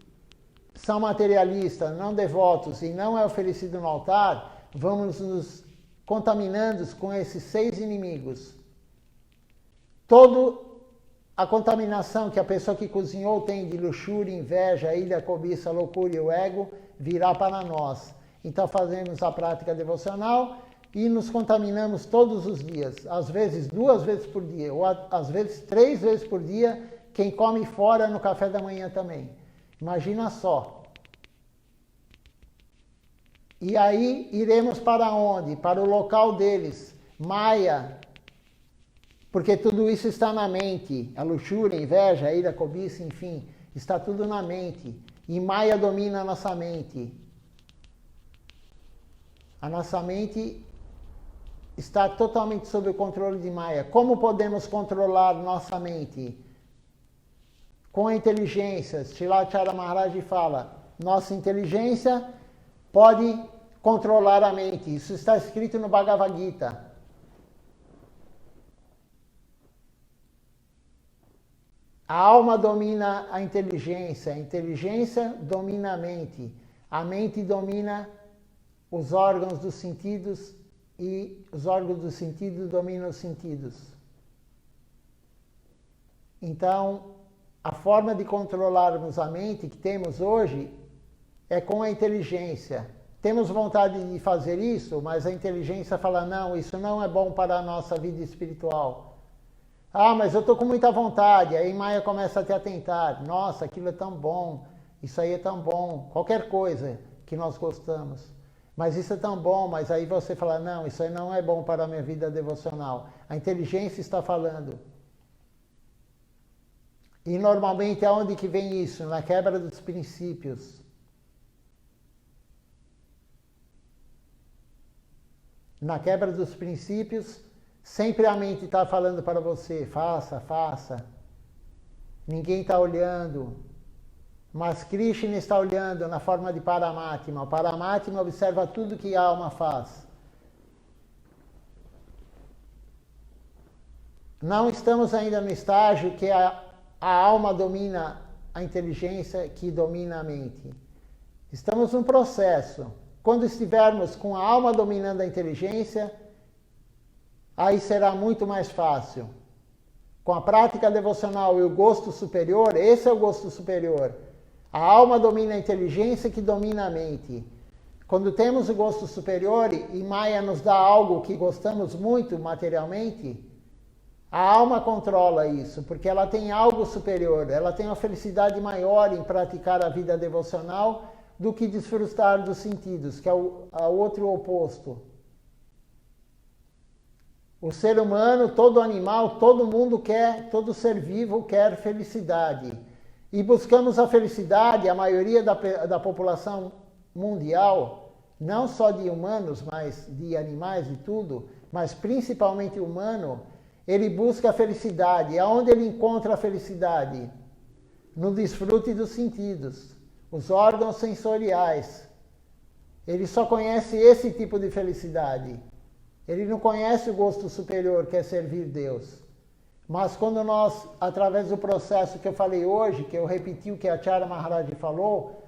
são materialistas, não devotos e não é oferecido no altar, vamos nos contaminando com esses 6 inimigos. Toda a contaminação que a pessoa que cozinhou tem de luxúria, inveja, ilha, cobiça, loucura e o ego, virá para nós. Então fazemos a prática devocional e nos contaminamos todos os dias. Às vezes 2 vezes por dia, ou às vezes 3 vezes por dia, quem come fora no café da manhã também. Imagina só. E aí iremos para onde? Para o local deles, Maya, porque tudo isso está na mente. A luxúria, a inveja, a ira, a cobiça, enfim, está tudo na mente. E Maya domina a nossa mente. A nossa mente está totalmente sob o controle de Maya. Como podemos controlar nossa mente? Com a inteligência. Srilacharya Maharaj fala, nossa inteligência pode controlar a mente. Isso está escrito no Bhagavad Gita. A alma domina a inteligência domina a mente domina os órgãos dos sentidos e os órgãos dos sentidos dominam os sentidos. Então, a forma de controlarmos a mente que temos hoje é com a inteligência. Temos vontade de fazer isso, mas a inteligência fala, não, isso não é bom para a nossa vida espiritual. Ah, mas eu estou com muita vontade. Aí Maya começa a te atentar. Nossa, aquilo é tão bom. Isso aí é tão bom. Qualquer coisa que nós gostamos. Mas isso é tão bom, mas aí você fala, não, isso aí não é bom para a minha vida devocional. A inteligência está falando. E normalmente aonde que vem isso? Na quebra dos princípios. Na quebra dos princípios, sempre a mente está falando para você, faça, faça. Ninguém está olhando. Mas Krishna está olhando na forma de Paramatma. O Paramatma observa tudo que a alma faz. Não estamos ainda no estágio que a alma domina a inteligência, que domina a mente. Estamos num processo. Quando estivermos com a alma dominando a inteligência, aí será muito mais fácil. Com a prática devocional e o gosto superior, esse é o gosto superior. A alma domina a inteligência que domina a mente. Quando temos o gosto superior e Maya nos dá algo que gostamos muito materialmente, a alma controla isso, porque ela tem algo superior, ela tem uma felicidade maior em praticar a vida devocional do que desfrutar dos sentidos, que é o outro oposto. O ser humano, todo animal, todo mundo quer, todo ser vivo quer felicidade. E buscamos a felicidade, a maioria da população mundial, não só de humanos, mas de animais e tudo, mas principalmente humano, ele busca a felicidade. Aonde ele encontra a felicidade? No desfrute dos sentidos, os órgãos sensoriais. Ele só conhece esse tipo de felicidade. Ele não conhece o gosto superior, que é servir Deus. Mas quando nós, através do processo que eu falei hoje, que eu repeti o que a Acharya Maharaj falou,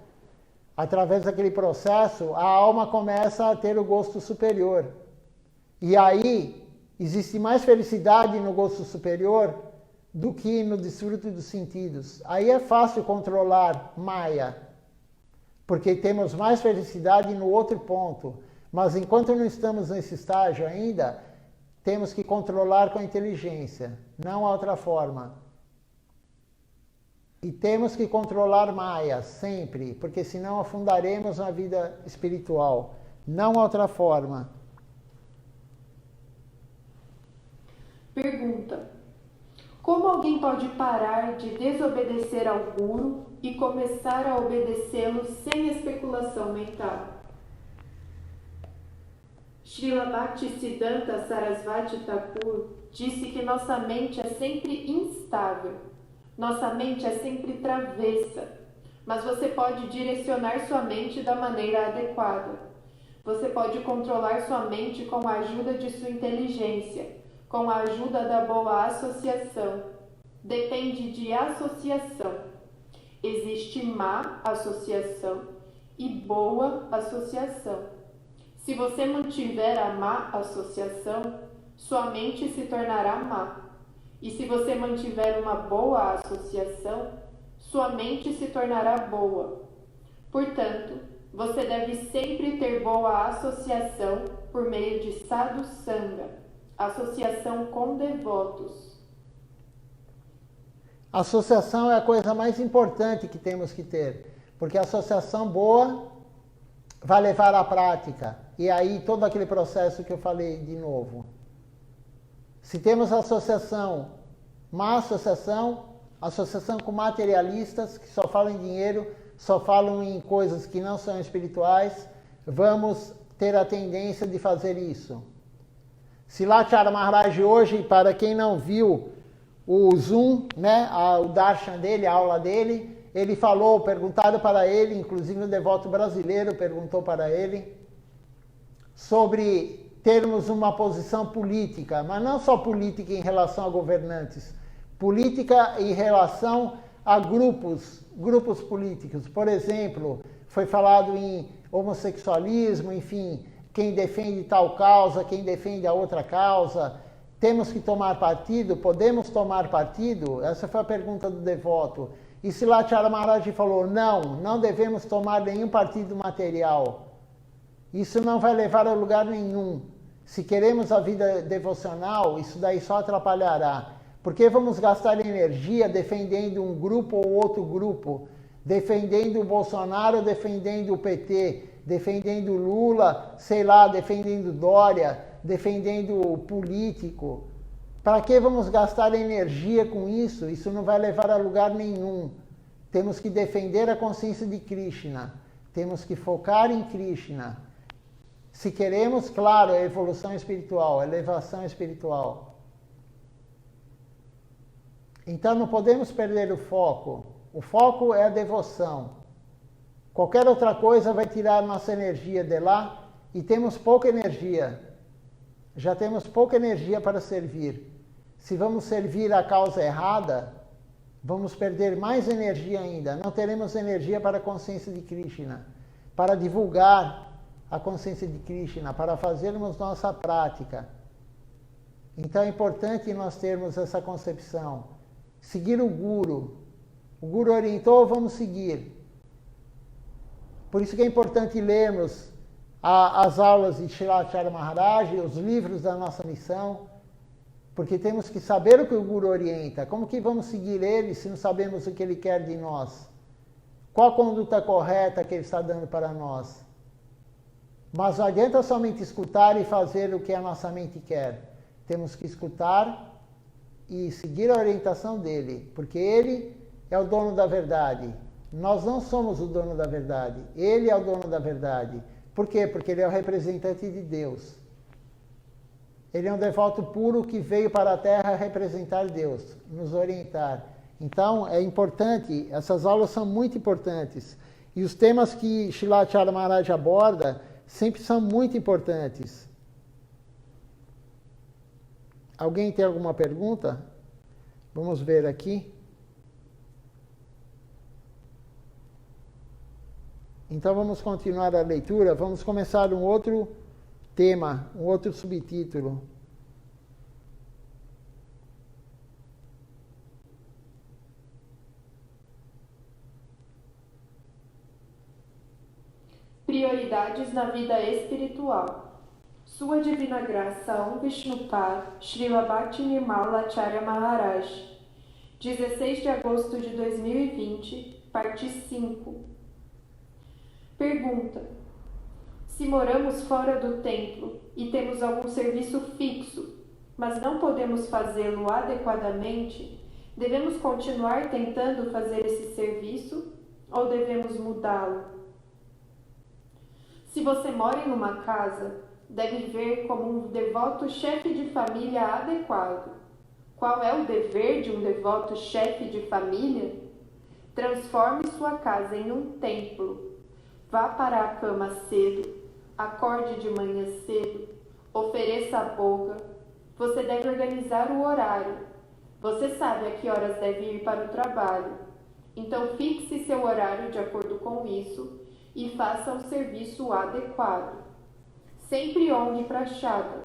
através daquele processo, a alma começa a ter o gosto superior. E aí, existe mais felicidade no gosto superior do que no desfrute dos sentidos. Aí é fácil controlar Maya, porque temos mais felicidade no outro ponto. Mas enquanto não estamos nesse estágio ainda, temos que controlar com a inteligência, não há outra forma. E temos que controlar Maya sempre, porque senão afundaremos na vida espiritual. Não há outra forma. Pergunta: como alguém pode parar de desobedecer ao guru e começar a obedecê-lo sem especulação mental? Srila Bhaktisiddhanta Sarasvati Thakur disse que nossa mente é sempre instável, nossa mente é sempre travessa, mas você pode direcionar sua mente da maneira adequada. Você pode controlar sua mente com a ajuda de sua inteligência, com a ajuda da boa associação. Depende de associação. Existe má associação e boa associação. Se você mantiver a má associação, sua mente se tornará má. E se você mantiver uma boa associação, sua mente se tornará boa. Portanto, você deve sempre ter boa associação por meio de sadhu sanga, associação com devotos. Associação é a coisa mais importante que temos que ter, porque a associação boa vai levar à prática. E aí todo aquele processo que eu falei de novo. Se temos associação, má associação com materialistas que só falam em dinheiro, só falam em coisas que não são espirituais, vamos ter a tendência de fazer isso. Silachara Maharaj hoje, para quem não viu o Zoom, né, o darshan dele, a aula dele, ele falou, perguntaram para ele, inclusive um devoto brasileiro perguntou para ele, sobre termos uma posição política, mas não só política em relação a governantes, política em relação a grupos políticos. Por exemplo, foi falado em homossexualismo, enfim, quem defende tal causa, quem defende a outra causa. Temos que tomar partido? Podemos tomar partido? Essa foi a pergunta do devoto. E Silachara Maharaj falou, não devemos tomar nenhum partido material. Isso não vai levar a lugar nenhum. Se queremos a vida devocional, isso daí só atrapalhará. Porque vamos gastar energia defendendo um grupo ou outro grupo, defendendo o Bolsonaro, defendendo o PT, defendendo o Lula, sei lá, defendendo Dória, defendendo o político. Para que vamos gastar energia com isso? Isso não vai levar a lugar nenhum. Temos que defender a consciência de Krishna. Temos que focar em Krishna. Se queremos, claro, a evolução espiritual, a elevação espiritual. Então não podemos perder o foco. O foco é a devoção. Qualquer outra coisa vai tirar nossa energia de lá e temos pouca energia. Já temos pouca energia para servir. Se vamos servir a causa errada, vamos perder mais energia ainda. Não teremos energia para a consciência de Krishna, para divulgar a consciência de Krishna, para fazermos nossa prática. Então é importante nós termos essa concepção. Seguir o Guru. O Guru orientou, vamos seguir. Por isso que é importante lermos as aulas de Silachara Maharaj, os livros da nossa missão, porque temos que saber o que o Guru orienta. Como que vamos seguir ele se não sabemos o que ele quer de nós? Qual a conduta correta que ele está dando para nós? Mas não adianta somente escutar e fazer o que a nossa mente quer. Temos que escutar e seguir a orientação dele, porque ele é o dono da verdade. Nós não somos o dono da verdade. Ele é o dono da verdade. Por quê? Porque ele é o representante de Deus. Ele é um devoto puro que veio para a Terra representar Deus, nos orientar. Então, é importante, essas aulas são muito importantes. E os temas que Silachara Maharaj aborda sempre são muito importantes. Alguém tem alguma pergunta? Vamos ver aqui. Então vamos continuar a leitura. Vamos começar um outro tema, um outro subtítulo. Prioridades na vida espiritual. Sua Divina Graça Om Vishnupad Srila Bhakti Nirmala Acharya Maharaj, 16 de agosto de 2020, parte 5. Pergunta: se moramos fora do templo e temos algum serviço fixo, mas não podemos fazê-lo adequadamente, devemos continuar tentando fazer esse serviço ou devemos mudá-lo? Se você mora em uma casa, deve ver como um devoto chefe de família adequado. Qual é o dever de um devoto chefe de família? Transforme sua casa em um templo. Vá para a cama cedo, acorde de manhã cedo, ofereça a boga. Você deve organizar o horário. Você sabe a que horas deve ir para o trabalho. Então fixe seu horário de acordo com isso e faça o serviço adequado. Sempre honre Prashada.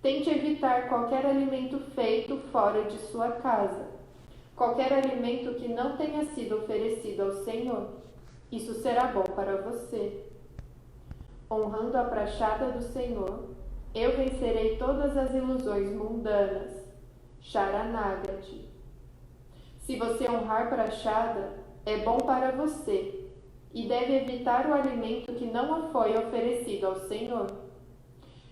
Tente evitar qualquer alimento feito fora de sua casa. Qualquer alimento que não tenha sido oferecido ao Senhor. Isso será bom para você. Honrando a Prashada do Senhor, eu vencerei todas as ilusões mundanas. Sharanagati. Se você honrar Prashada, é bom para você. e deve evitar o alimento que não foi oferecido ao Senhor.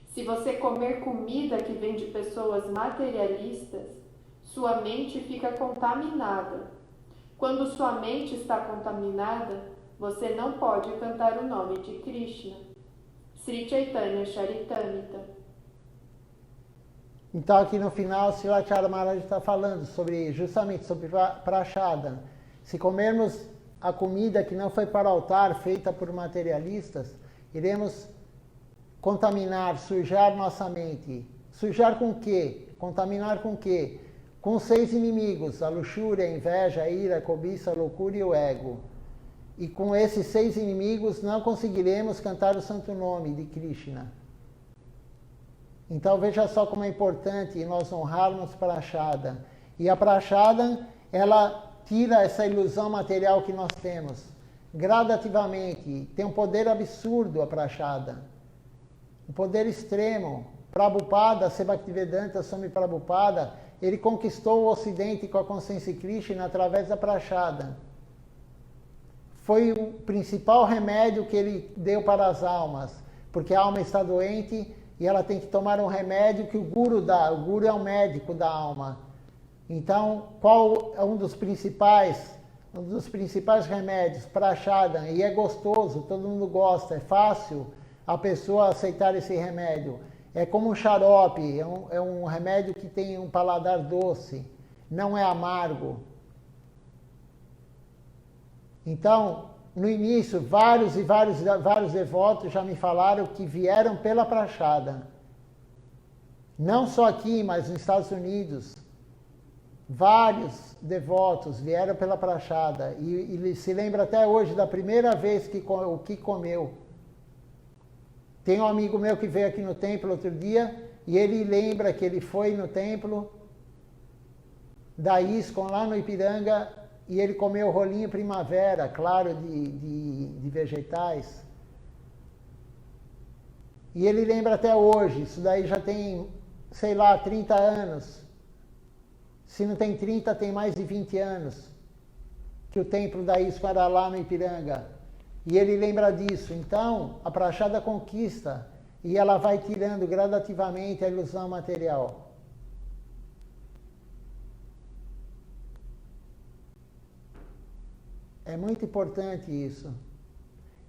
Se você comer comida que vem de pessoas materialistas, sua mente fica contaminada. Quando sua mente está contaminada, você não pode cantar o nome de Krishna. Sri Chaitanya Charitamrita. Então aqui no final, Srilacharya Maharaj está falando justamente sobre prachada. Se comermos a comida que não foi para o altar, feita por materialistas, iremos contaminar, sujar nossa mente. Sujar com o quê? Contaminar com o quê? Com 6 inimigos, a luxúria, a inveja, a ira, a cobiça, a loucura e o ego. E com esses 6 inimigos não conseguiremos cantar o santo nome de Krishna. Então veja só como é importante nós honrarmos prachada. E a prachada, ela tira essa ilusão material que nós temos. Gradativamente, tem um poder absurdo a prachada. Um poder extremo. Prabhupada, Bhaktivedanta Swami Prabhupada, ele conquistou o Ocidente com a consciência Krishna através da prachada. Foi o principal remédio que ele deu para as almas, porque a alma está doente e ela tem que tomar um remédio que o Guru dá. O Guru é o médico da alma. Então, qual é um dos principais remédios? Prachada. E é gostoso, todo mundo gosta, é fácil a pessoa aceitar esse remédio. É como um xarope, é um remédio que tem um paladar doce, não é amargo. Então, no início, vários devotos já me falaram que vieram pela prachada. Não só aqui, mas nos Estados Unidos. Vários devotos vieram pela prachada. E ele se lembra até hoje da primeira vez que comeu. Tem um amigo meu que veio aqui no templo outro dia, e ele lembra que ele foi no templo da ISKCON, lá no Ipiranga, e ele comeu rolinho primavera, claro, de vegetais. E ele lembra até hoje, isso daí já tem, sei lá, 30 anos. Se não tem 30, tem mais de 20 anos, que o templo da ISKCON era lá no Ipiranga. E ele lembra disso. Então, a prachada conquista e ela vai tirando gradativamente a ilusão material. É muito importante isso.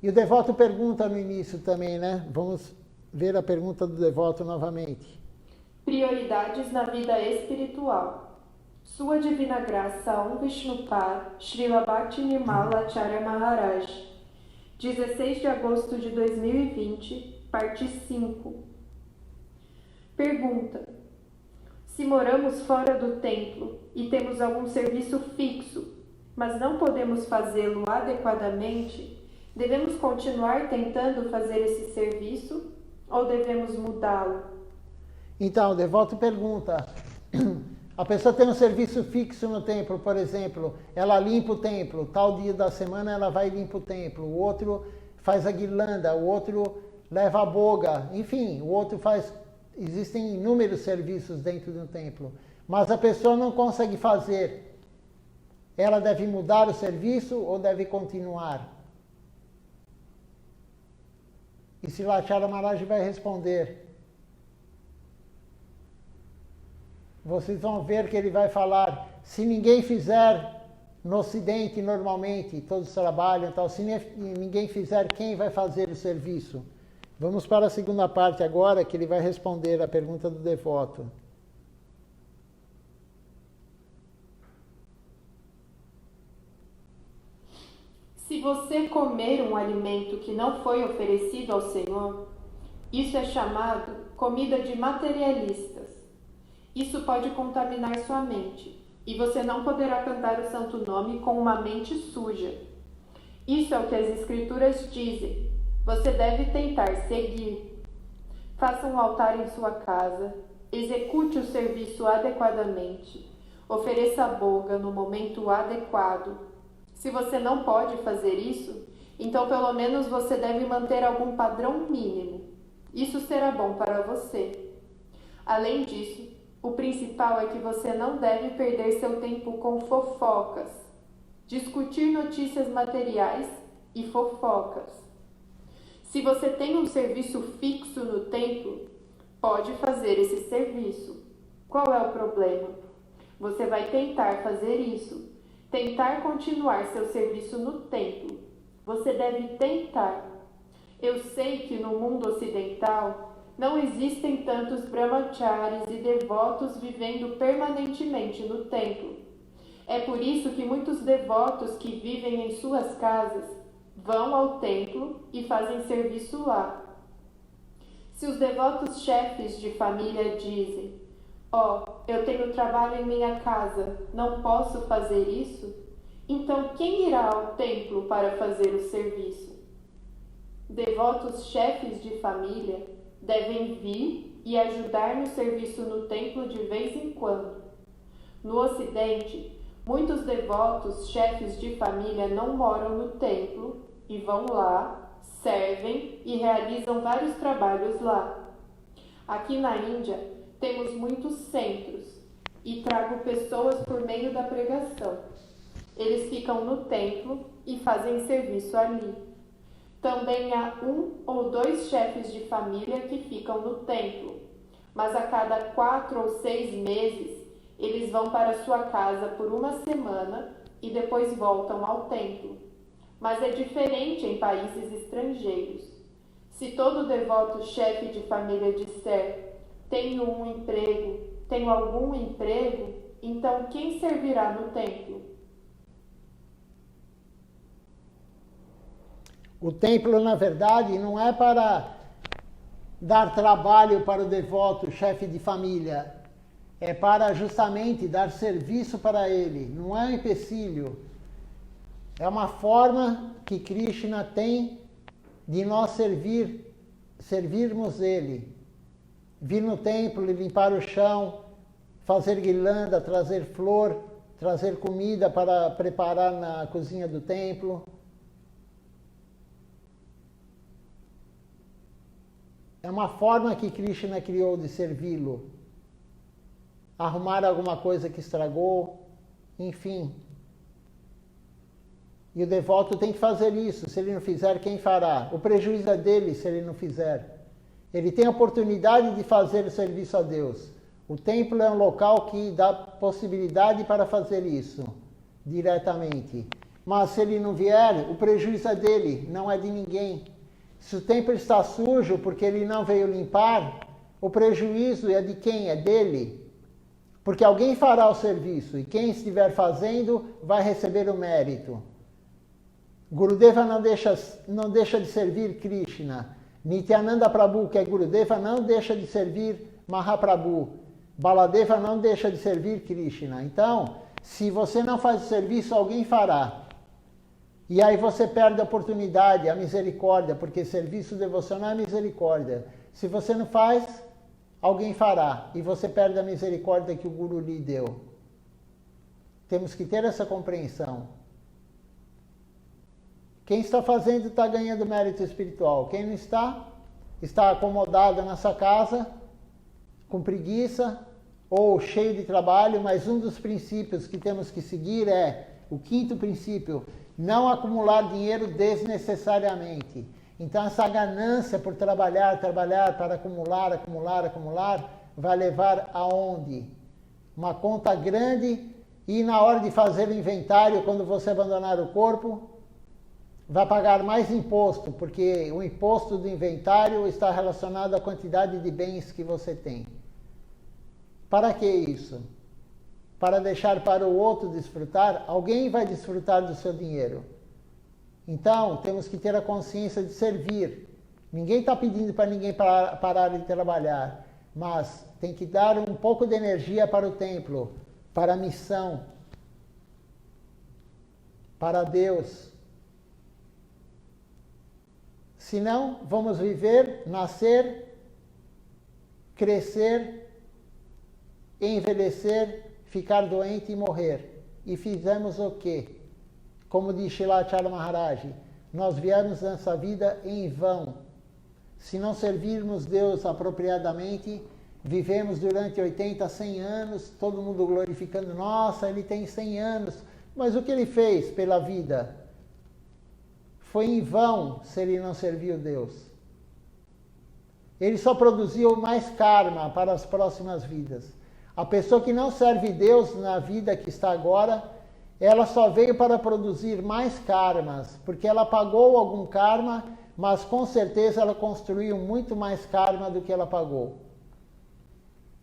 E o devoto pergunta no início também, né? Vamos ver a pergunta do devoto novamente. Prioridades na vida espiritual. Sua Divina Graça Om Vishnupad Srila Bhakti-Nimala Acharya Maharaj, 16 de agosto de 2020, parte 5. Pergunta: se moramos fora do templo e temos algum serviço fixo, mas não podemos fazê-lo adequadamente, devemos continuar tentando fazer esse serviço ou devemos mudá-lo? Então, o devoto pergunta: a pessoa tem um serviço fixo no templo, por exemplo, ela limpa o templo, tal dia da semana ela vai e limpa o templo, o outro faz a guirlanda, o outro leva a boga, enfim, o outro faz... Existem inúmeros serviços dentro do templo, mas a pessoa não consegue fazer. Ela deve mudar o serviço ou deve continuar? E Srilacharya Maharaj vai responder. Vocês vão ver que ele vai falar, se ninguém fizer no Ocidente normalmente, todos trabalham, tal, se ninguém fizer, quem vai fazer o serviço? Vamos para a segunda parte agora, que ele vai responder a pergunta do devoto. Se você comer um alimento que não foi oferecido ao Senhor, isso é chamado comida de materialistas. Isso pode contaminar sua mente, e você não poderá cantar o santo nome com uma mente suja. Isso é o que as Escrituras dizem. Você deve tentar seguir. Faça um altar em sua casa, execute o serviço adequadamente, ofereça a boga no momento adequado. Se você não pode fazer isso, então pelo menos você deve manter algum padrão mínimo. Isso será bom para você. Além disso, o principal é que você não deve perder seu tempo com fofocas, discutir notícias materiais e fofocas. Se você tem um serviço fixo no templo, pode fazer esse serviço. Qual é o problema? Você vai tentar fazer isso, tentar continuar seu serviço no templo. Você deve tentar. Eu sei que no mundo ocidental não existem tantos brahmacharis e devotos vivendo permanentemente no templo. É por isso que muitos devotos que vivem em suas casas vão ao templo e fazem serviço lá. Se os devotos chefes de família dizem: eu tenho trabalho em minha casa, não posso fazer isso, então quem irá ao templo para fazer o serviço? Devotos chefes de família devem vir e ajudar no serviço no templo de vez em quando. No Ocidente, muitos devotos chefes de família não moram no templo e vão lá, servem e realizam vários trabalhos lá. Aqui na Índia, temos muitos centros e trago pessoas por meio da pregação. Eles ficam no templo e fazem serviço ali. Também há 1 ou 2 chefes de família que ficam no templo, mas a cada 4 ou 6 meses eles vão para sua casa por uma semana e depois voltam ao templo. Mas é diferente em países estrangeiros. Se todo devoto chefe de família disser: tenho um emprego, tenho algum emprego, então quem servirá no templo? O templo, na verdade, não é para dar trabalho para o devoto chefe de família. É para justamente dar serviço para ele. Não é um empecilho. É uma forma que Krishna tem de nós servirmos ele. Vir no templo, limpar o chão, fazer guirlanda, trazer flor, trazer comida para preparar na cozinha do templo. É uma forma que Krishna criou de servi-lo. Arrumar alguma coisa que estragou, enfim. E o devoto tem que fazer isso. Se ele não fizer, quem fará? O prejuízo é dele se ele não fizer. Ele tem a oportunidade de fazer o serviço a Deus. O templo é um local que dá possibilidade para fazer isso diretamente. Mas se ele não vier, o prejuízo é dele, não é de ninguém. Se o templo está sujo porque ele não veio limpar, o prejuízo é de quem? É dele. Porque alguém fará o serviço e quem estiver fazendo vai receber o mérito. Gurudeva não deixa de servir Krishna. Nityananda Prabhu, que é Gurudeva, não deixa de servir Mahaprabhu. Baladeva não deixa de servir Krishna. Então, se você não faz o serviço, alguém fará. E aí você perde a oportunidade, a misericórdia, porque serviço devocional é misericórdia. Se você não faz, alguém fará. E você perde a misericórdia que o Guru lhe deu. Temos que ter essa compreensão. Quem está fazendo está ganhando mérito espiritual. Quem não está, está acomodado nessa casa, com preguiça ou cheio de trabalho, mas um dos princípios que temos que seguir é o 5º princípio: não acumular dinheiro desnecessariamente. Então essa ganância por trabalhar para acumular, vai levar aonde? Uma conta grande, e na hora de fazer o inventário, quando você abandonar o corpo, vai pagar mais imposto, porque o imposto do inventário está relacionado à quantidade de bens que você tem. Para que isso? Para deixar para o outro desfrutar? Alguém vai desfrutar do seu dinheiro. Então, temos que ter a consciência de servir. Ninguém está pedindo para ninguém parar de trabalhar, mas tem que dar um pouco de energia para o templo, para a missão, para Deus. Senão, vamos viver, nascer, crescer, envelhecer, ficar doente e morrer. E fizemos o quê? Como diz Shilacharya Maharaj, nós viemos nessa vida em vão. Se não servirmos Deus apropriadamente, vivemos durante 80, 100 anos, todo mundo glorificando: nossa, ele tem 100 anos. Mas o que ele fez pela vida? foi em vão se ele não serviu Deus. Ele só produziu mais karma para as próximas vidas. A pessoa que não serve Deus na vida que está agora, ela só veio para produzir mais karmas, porque ela pagou algum karma, mas com certeza ela construiu muito mais karma do que ela pagou.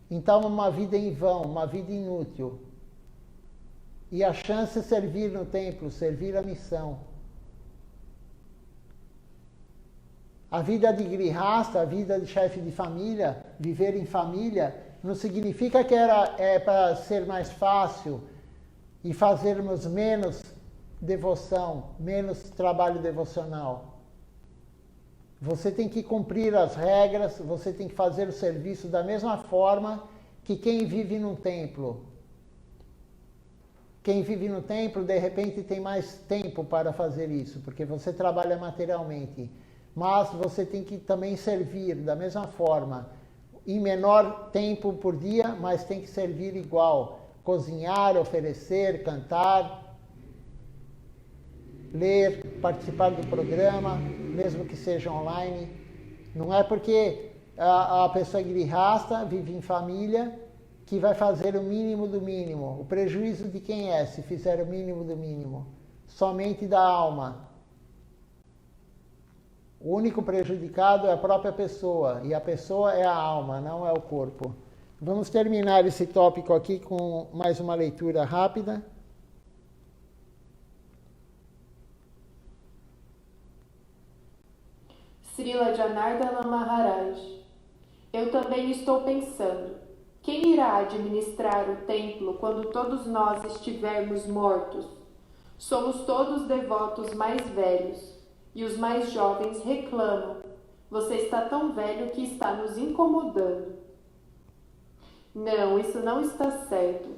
Então, uma vida em vão, uma vida inútil. E a chance é servir no templo, servir a missão. A vida de grihasta, a vida de chefe de família, viver em família, não significa que é para ser mais fácil e fazermos menos devoção, menos trabalho devocional. Você tem que cumprir as regras, você tem que fazer o serviço da mesma forma que quem vive num templo. Quem vive no templo, de repente, tem mais tempo para fazer isso, porque você trabalha materialmente. Mas você tem que também servir da mesma forma, em menor tempo por dia, mas tem que servir igual. Cozinhar, oferecer, cantar, ler, participar do programa, mesmo que seja online. Não é porque a pessoa é grihasta, vive em família, que vai fazer o mínimo do mínimo. O prejuízo de quem é se fizer o mínimo do mínimo? Somente da alma. O único prejudicado é a própria pessoa, e a pessoa é a alma, não é o corpo. Vamos terminar esse tópico aqui com mais uma leitura rápida. Srila Janardana Maharaj. Eu também estou pensando, quem irá administrar o templo quando todos nós estivermos mortos? Somos todos devotos mais velhos, e os mais jovens reclamam, você está tão velho que está nos incomodando. Não, isso não está certo.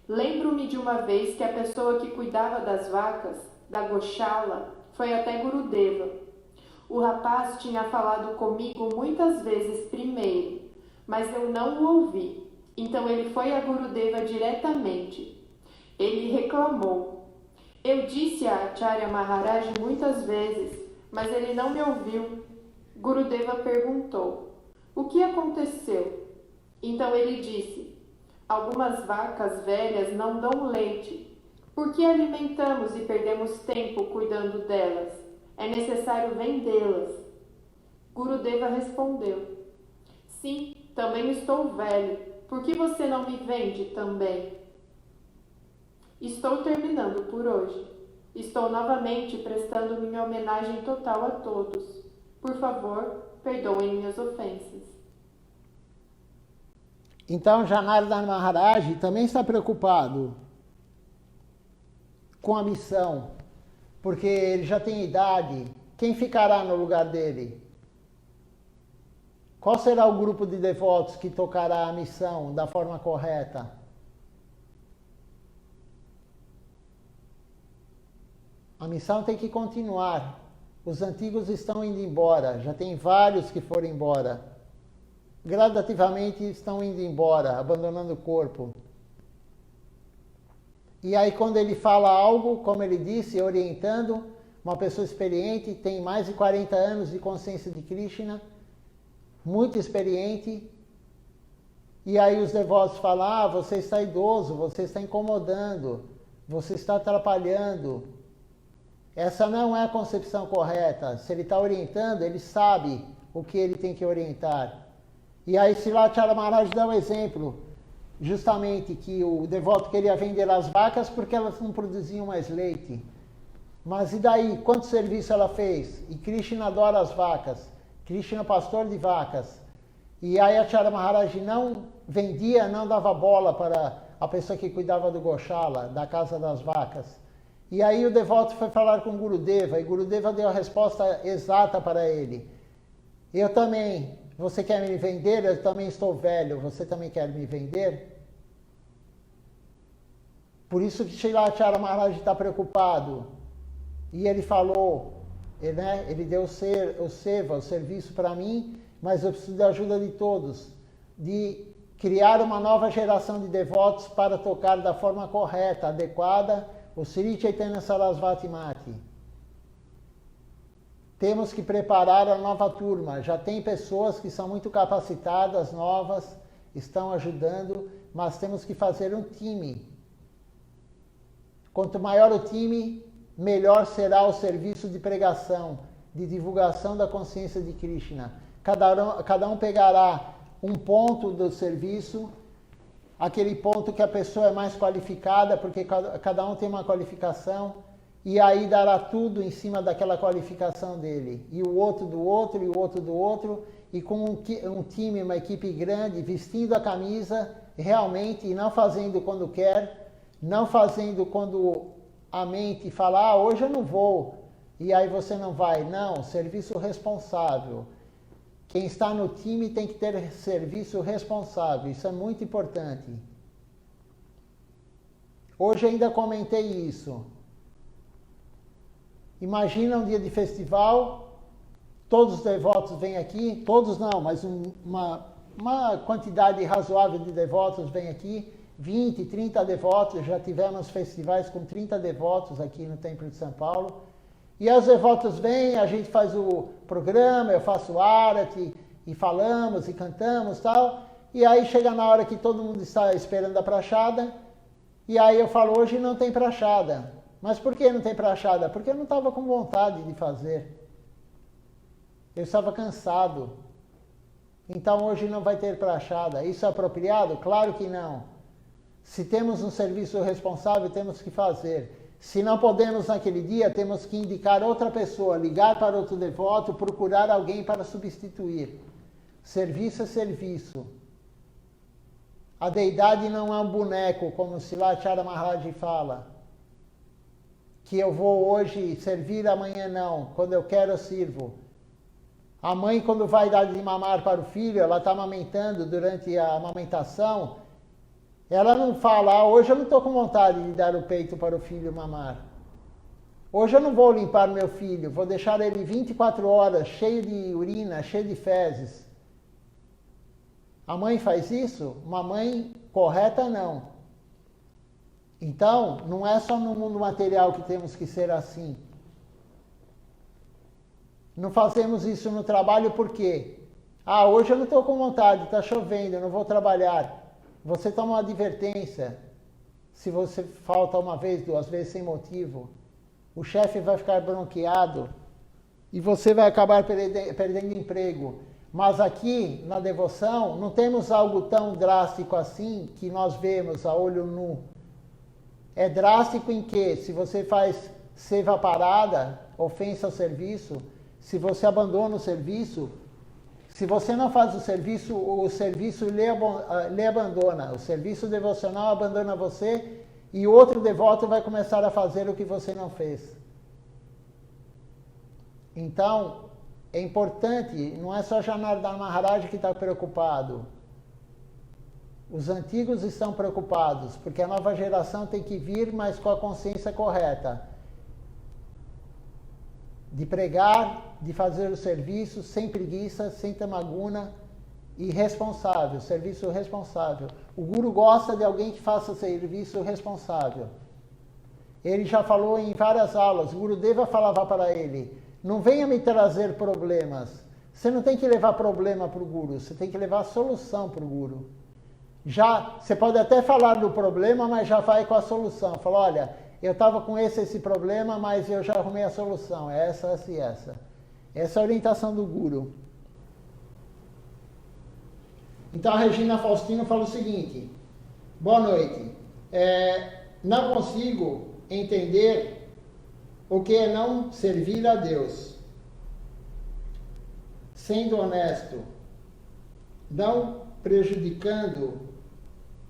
Lembro-me de uma vez que a pessoa que cuidava das vacas, da Goshala, foi até Gurudeva. O rapaz tinha falado comigo muitas vezes primeiro, mas eu não o ouvi. Então ele foi a Gurudeva diretamente. Ele reclamou. Eu disse a Acharya Maharaj muitas vezes, mas ele não me ouviu. Gurudeva perguntou, o que aconteceu? Então ele disse, algumas vacas velhas não dão leite. Por que alimentamos e perdemos tempo cuidando delas? É necessário vendê-las. Gurudeva respondeu, sim, também estou velho. Por que você não me vende também? Estou terminando por hoje. Estou novamente prestando minha homenagem total a todos. Por favor, perdoem minhas ofensas. Então, Janardana Maharaj também está preocupado com a missão, porque ele já tem idade. Quem ficará no lugar dele? Qual será o grupo de devotos que tocará a missão da forma correta? A missão tem que continuar. Os antigos estão indo embora, já tem vários que foram embora. Gradativamente estão indo embora, abandonando o corpo. E aí quando ele fala algo, como ele disse, orientando, uma pessoa experiente, tem mais de 40 anos de consciência de Krishna, muito experiente, e aí os devotos falam, você está idoso, você está incomodando, você está atrapalhando. Essa não é a concepção correta. Se ele está orientando, ele sabe o que ele tem que orientar. E aí Srila Acharya Maharaj dá um exemplo, justamente que o devoto queria vender as vacas porque elas não produziam mais leite. Mas e daí? Quanto serviço ela fez? E Krishna adora as vacas. Krishna é pastor de vacas. E aí Acharya Maharaj não vendia, não dava bola para a pessoa que cuidava do Goshala, da casa das vacas. E aí o devoto foi falar com Gurudeva, e Gurudeva deu a resposta exata para ele. Eu também, você quer me vender? Eu também estou velho, você também quer me vender? Por isso que Srila Acharya Maharaj está preocupado. E ele falou, ele deu o seva, o serviço para mim, mas eu preciso da ajuda de todos, de criar uma nova geração de devotos para tocar da forma correta, adequada, o Sri Chaitanya Sarasvati Mati. temos que preparar a nova turma. Já tem pessoas que são muito capacitadas, novas, estão ajudando, mas temos que fazer um time. Quanto maior o time, melhor será o serviço de pregação, de divulgação da consciência de Krishna. Cada um pegará um ponto do serviço, aquele ponto que a pessoa é mais qualificada, porque cada um tem uma qualificação, e aí dará tudo em cima daquela qualificação dele. E o outro do outro, e o outro do outro, e com um time, uma equipe grande, vestindo a camisa realmente, e não fazendo quando quer, não fazendo quando a mente fala, hoje eu não vou, e aí você não vai. Não, serviço responsável. Quem está no time tem que ter serviço responsável, isso é muito importante. Hoje ainda comentei isso. Imagina um dia de festival, todos os devotos vêm aqui, todos não, mas uma quantidade razoável de devotos vem aqui, 20, 30 devotos, já tivemos festivais com 30 devotos aqui no Templo de São Paulo. E os devotos vêm, a gente faz o programa, eu faço o arati, e falamos e cantamos e tal. E aí chega na hora que todo mundo está esperando a prachada, e aí eu falo, hoje não tem prachada. Mas por que não tem prachada? Porque eu não estava com vontade de fazer. Eu estava cansado. Então hoje não vai ter prachada. Isso é apropriado? Claro que não. Se temos um serviço responsável, temos que fazer. Se não podemos naquele dia, temos que indicar outra pessoa, ligar para outro devoto, procurar alguém para substituir. Serviço é serviço. A deidade não é um boneco, como Silachara Maharaj fala. Que eu vou hoje servir, amanhã não. Quando eu quero, eu sirvo. A mãe, quando vai dar de mamar para o filho, ela está amamentando durante a amamentação, ela não fala, hoje eu não estou com vontade de dar o peito para o filho mamar. Hoje eu não vou limpar meu filho, vou deixar ele 24 horas cheio de urina, cheio de fezes. A mãe faz isso? Uma mãe correta, não. Então, não é só no mundo material que temos que ser assim. Não fazemos isso no trabalho por quê? Hoje eu não estou com vontade, está chovendo, eu não vou trabalhar. Você toma uma advertência. Se você falta uma vez, 2 vezes sem motivo, o chefe vai ficar bronqueado e você vai acabar perdendo emprego. Mas aqui, na devoção, não temos algo tão drástico assim que nós vemos a olho nu. É drástico em que, se você faz seva parada, ofensa ao serviço, se você abandona o serviço, se você não faz o serviço lhe abandona. O serviço devocional abandona você e outro devoto vai começar a fazer o que você não fez. Então, é importante, não é só Janardana Maharaj que está preocupado. Os antigos estão preocupados, porque a nova geração tem que vir, mas com a consciência correta. De pregar, de fazer o serviço sem preguiça, sem tamaguna e responsável, serviço responsável. O Guru gosta de alguém que faça serviço responsável. Ele já falou em várias aulas, o Gurudeva falava para ele, não venha me trazer problemas. Você não tem que levar problema para o Guru, você tem que levar solução para o Guru. Já, você pode até falar do problema, mas já vai com a solução. Fala, olha, eu estava com esse problema, mas eu já arrumei a solução. É essa, essa e essa. Essa é a orientação do Guru. Então a Regina Faustino fala o seguinte. Boa noite. Não consigo entender o que é não servir a Deus. Sendo honesto, não prejudicando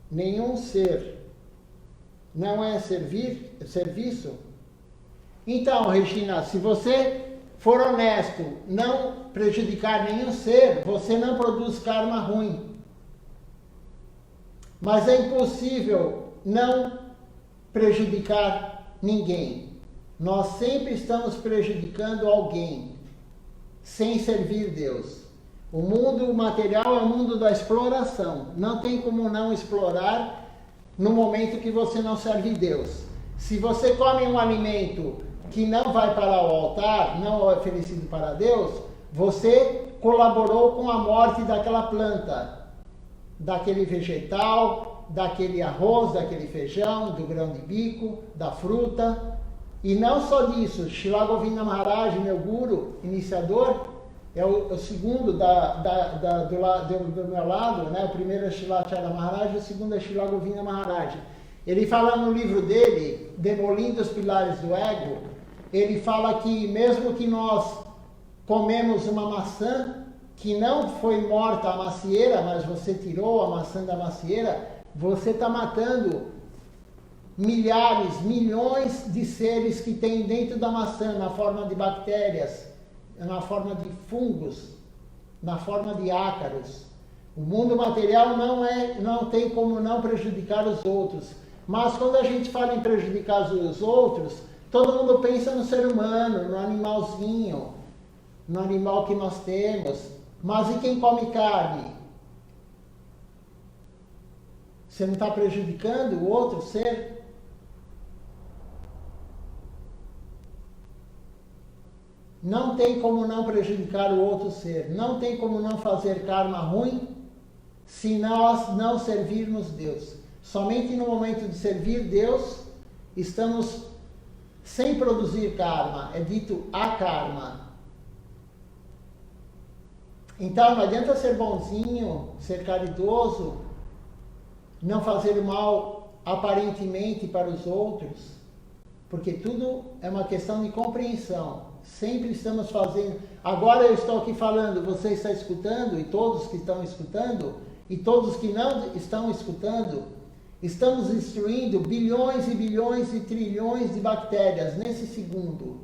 nenhum ser. Não é serviço? Então, Regina, se você for honesto, não prejudicar nenhum ser, você não produz karma ruim. Mas é impossível não prejudicar ninguém. Nós sempre estamos prejudicando alguém, sem servir Deus. O mundo material é o mundo da exploração. Não tem como não explorar no momento que você não serve Deus. Se você come um alimento que não vai para o altar, não é oferecido para Deus, você colaborou com a morte daquela planta, daquele vegetal, daquele arroz, daquele feijão, do grão de bico, da fruta. E não só disso, Srila Govinda Maharaj, meu guru, iniciador, é o segundo do meu lado, né? O primeiro é Srila Acharya Maharaj, o segundo é Srila Govinda Maharaj. Ele fala no livro dele, Demolindo os Pilares do Ego, ele fala que mesmo que nós comemos uma maçã, que não foi morta a macieira, mas você tirou a maçã da macieira, você está matando milhares, milhões de seres que tem dentro da maçã, na forma de bactérias, na forma de fungos, na forma de ácaros. O mundo material não tem como não prejudicar os outros. Mas quando a gente fala em prejudicar os outros, todo mundo pensa no ser humano, no animalzinho, no animal que nós temos. Mas e quem come carne? Você não está prejudicando o outro ser? Não tem como não prejudicar o outro ser. Não tem como não fazer karma ruim se nós não servirmos Deus. Somente no momento de servir Deus, estamos sem produzir karma. É dito akarma. Então não adianta ser bonzinho, ser caridoso, não fazer mal aparentemente para os outros, porque tudo é uma questão de compreensão. Sempre estamos fazendo. Agora eu estou aqui falando, você está escutando, e todos que estão escutando, e todos que não estão escutando, estamos destruindo bilhões e bilhões e trilhões de bactérias nesse segundo.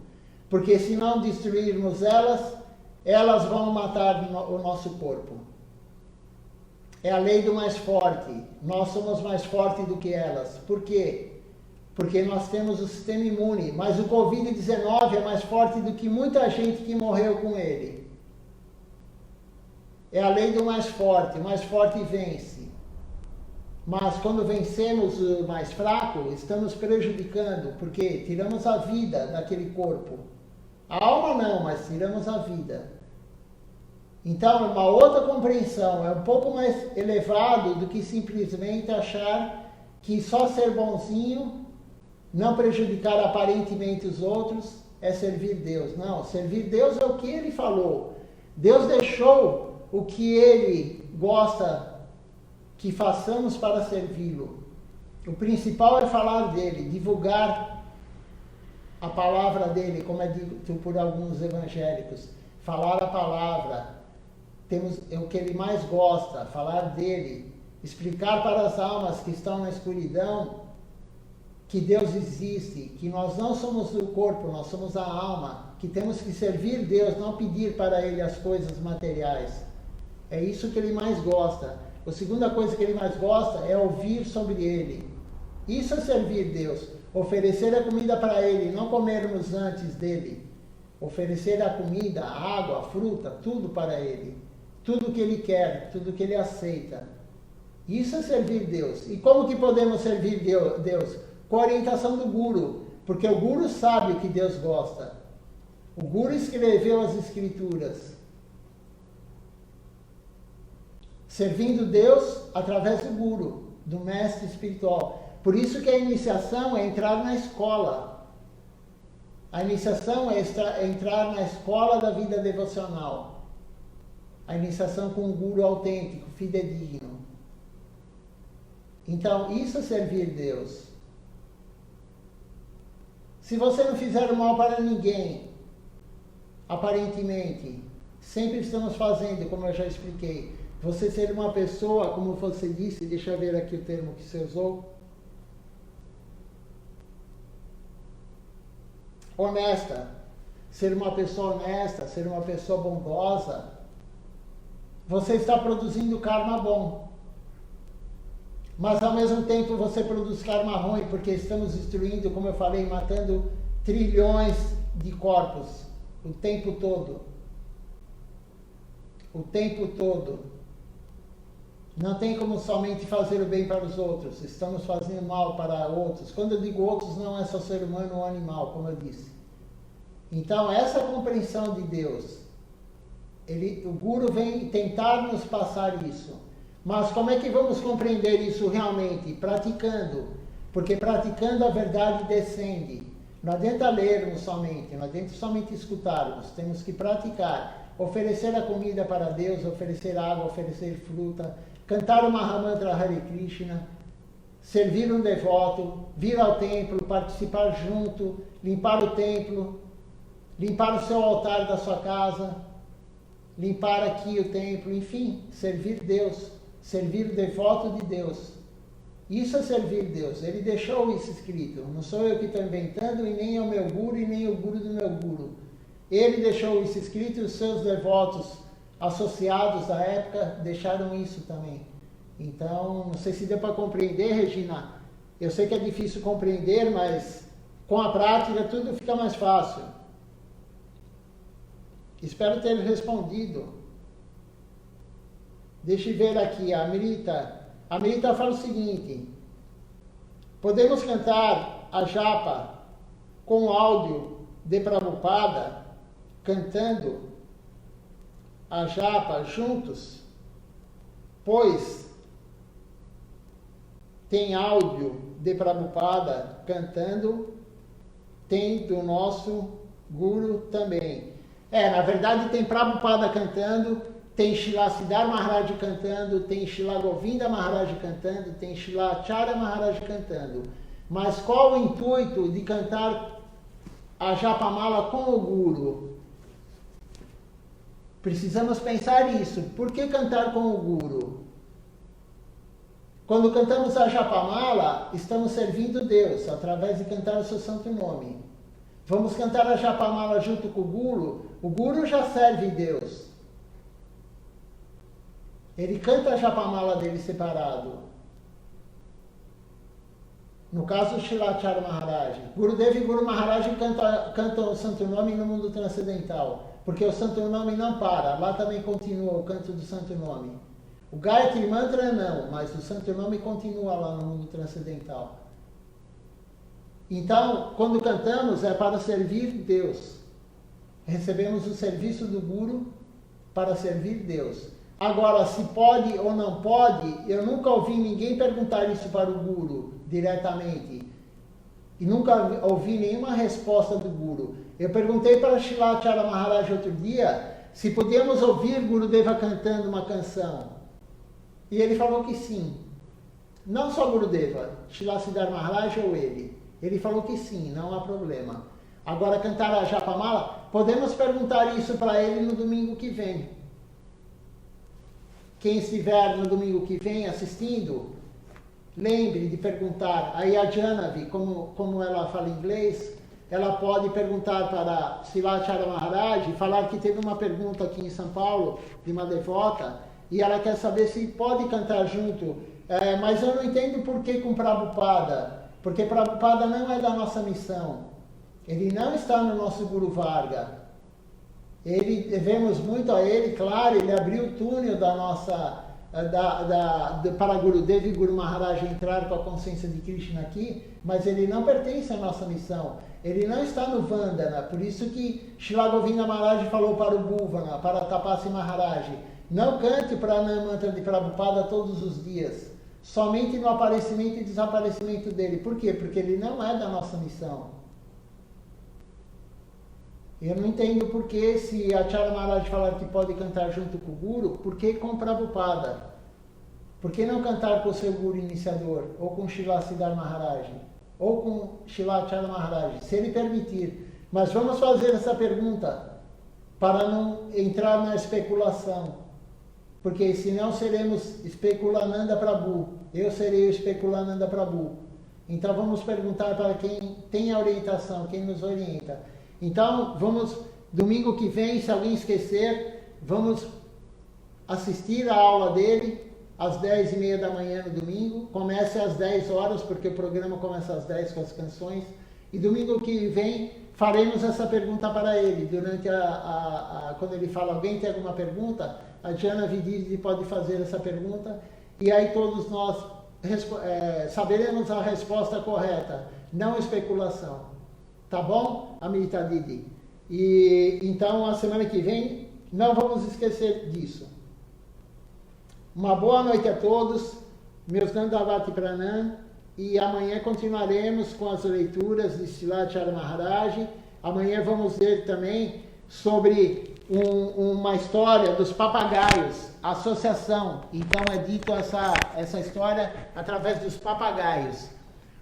Porque se não destruirmos elas vão matar o nosso corpo. É a lei do mais forte. Nós somos mais fortes do que elas. Por quê? Porque nós temos o sistema imune, mas o Covid-19 é mais forte do que muita gente que morreu com ele. É a lei do mais forte, o mais forte vence. Mas quando vencemos o mais fraco, estamos prejudicando, porque tiramos a vida daquele corpo. A alma não, mas tiramos a vida. Então, uma outra compreensão, é um pouco mais elevado do que simplesmente achar que só ser bonzinho, não prejudicar aparentemente os outros, é servir Deus. Não, servir Deus é o que Ele falou. Deus deixou o que Ele gosta que façamos para servi-lo. O principal é falar dele, divulgar a palavra dele, como é dito por alguns evangélicos. Falar a palavra, é o que ele mais gosta, falar dele. Explicar para as almas que estão na escuridão que Deus existe, que nós não somos o corpo, nós somos a alma, que temos que servir Deus, não pedir para Ele as coisas materiais. É isso que Ele mais gosta. A segunda coisa que Ele mais gosta é ouvir sobre Ele. Isso é servir Deus. Oferecer a comida para Ele, não comermos antes dEle. Oferecer a comida, a água, a fruta, tudo para Ele. Tudo que Ele quer, tudo que Ele aceita. Isso é servir Deus. E como que podemos servir Deus? Com a orientação do Guru, porque o Guru sabe o que Deus gosta. O Guru escreveu as Escrituras. Servindo Deus através do Guru, do mestre espiritual. Por isso que a iniciação é entrar na escola. A iniciação é entrar na escola da vida devocional. A iniciação com um Guru autêntico, fidedigno. Então, isso é servir Deus. Se você não fizer o mal para ninguém, aparentemente, sempre estamos fazendo, como eu já expliquei. Você ser uma pessoa, como você disse, deixa eu ver aqui o termo que você usou. Honesta. Ser uma pessoa honesta, ser uma pessoa bondosa. Você está produzindo karma bom. Mas ao mesmo tempo você produz karma ruim, porque estamos destruindo, como eu falei, matando trilhões de corpos o tempo todo. O tempo todo. Não tem como somente fazer o bem para os outros. Estamos fazendo mal para outros. Quando eu digo outros, não é só ser humano ou animal, como eu disse. Então, essa compreensão de Deus, o Guru vem tentar nos passar isso. Mas como é que vamos compreender isso realmente? Praticando. Porque praticando a verdade descende. Não adianta lermos somente, não adianta somente escutarmos. Temos que praticar. Oferecer a comida para Deus, oferecer água, oferecer fruta, cantar o Mahamantra Hare Krishna, servir um devoto, vir ao templo, participar junto, limpar o templo, limpar o seu altar da sua casa, limpar aqui o templo, enfim, servir Deus, servir o devoto de Deus. Isso é servir Deus. Ele deixou isso escrito. Não sou eu que estou inventando, e nem é o meu guru, e nem o guru do meu guru. Ele deixou isso escrito e os seus devotos associados da época deixaram isso também. Então, não sei se deu para compreender, Regina. Eu sei que é difícil compreender, mas com a prática tudo fica mais fácil. Espero ter respondido. Deixa eu ver aqui, a Amrita. A Amrita fala o seguinte: podemos cantar a japa com áudio de Prabhupada, cantando a japa juntos, pois tem áudio de Prabhupada cantando, tem do nosso Guru também. Na verdade tem Prabhupada cantando, tem Srila Siddhar Maharaj cantando, tem Srila Govinda Maharaj cantando, tem Srila Acharya Maharaj cantando. Mas qual o intuito de cantar a Japamala com o Guru? Precisamos pensar isso. Por que cantar com o Guru? Quando cantamos a Japamala, estamos servindo Deus, através de cantar o seu santo nome. Vamos cantar a Japamala junto com o Guru já serve Deus. Ele canta a Japamala dele separado. No caso, Srila Acharya Maharaj. Gurudev e Guru Maharaj cantam o santo nome no mundo transcendental. Porque o santo nome não para, lá também continua o canto do santo nome. O Gayatri Mantra não, mas o santo nome continua lá no mundo transcendental. Então, quando cantamos é para servir Deus. Recebemos o serviço do Guru para servir Deus. Agora, se pode ou não pode, eu nunca ouvi ninguém perguntar isso para o Guru diretamente. E nunca ouvi nenhuma resposta do Guru. Eu perguntei para Srila Acharya Maharaj outro dia se podíamos ouvir Gurudeva cantando uma canção. E ele falou que sim. Não só Gurudeva, Srila Siddhar Maharaj ou ele. Ele falou que sim, não há problema. Agora, cantar a Japamala, podemos perguntar isso para ele no domingo que vem. Quem estiver no domingo que vem assistindo, lembre de perguntar. Aí a Janavi, como ela fala inglês, ela pode perguntar para Srila Acharya Maharaj e falar que teve uma pergunta aqui em São Paulo de uma devota e ela quer saber se pode cantar junto. Mas eu não entendo por que com Prabhupada, porque Prabhupada não é da nossa missão. Ele não está no nosso Guru Varga. Ele, devemos muito a ele, claro, ele abriu o túnel da nossa... para Gurudev e Guru Maharaj entrar com a consciência de Krishna aqui, mas ele não pertence à nossa missão. Ele não está no Vandana, por isso que Srila Govinda Maharaj falou para o Bhuvana, para Tapasi Maharaj, não cante o Pranam Mantra de Prabhupada todos os dias, somente no aparecimento e desaparecimento dele. Por quê? Porque ele não é da nossa missão. Eu não entendo por que, se Acharya Maharaj falar que pode cantar junto com o Guru, por que com Prabhupada? Por que não cantar com o seu Guru iniciador? Ou com Srila Siddhar Maharaj? Ou com Srila Acharya Maharaj? Se ele permitir. Mas vamos fazer essa pergunta para não entrar na especulação. Porque senão seremos Especulananda Prabhu. Eu serei o Especulananda Prabhu. Então vamos perguntar para quem tem a orientação, quem nos orienta. Então, vamos, domingo que vem, se alguém esquecer, vamos assistir a aula dele às 10h30 da manhã no domingo. Comece às 10 horas, porque o programa começa às 10 com as canções. E domingo que vem, faremos essa pergunta para ele. Durante quando ele fala, alguém tem alguma pergunta? A Diana Vidiri pode fazer essa pergunta. E aí todos nós saberemos a resposta correta, não especulação. Tá bom, Amrita Didi? E então, a semana que vem, não vamos esquecer disso. Uma boa noite a todos, meus Dandavati Pranam, e amanhã continuaremos com as leituras de Srilacharya Maharaj. Amanhã vamos ver também sobre uma história dos papagaios, associação. Então é dito essa história através dos papagaios.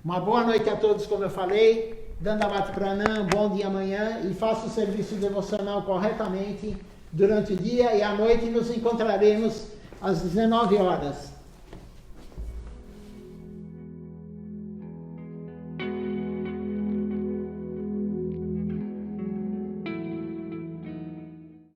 Uma boa noite a todos, como eu falei. Dandavati Pranam, bom dia amanhã, e faça o serviço devocional corretamente durante o dia, e à noite nos encontraremos às 19 horas.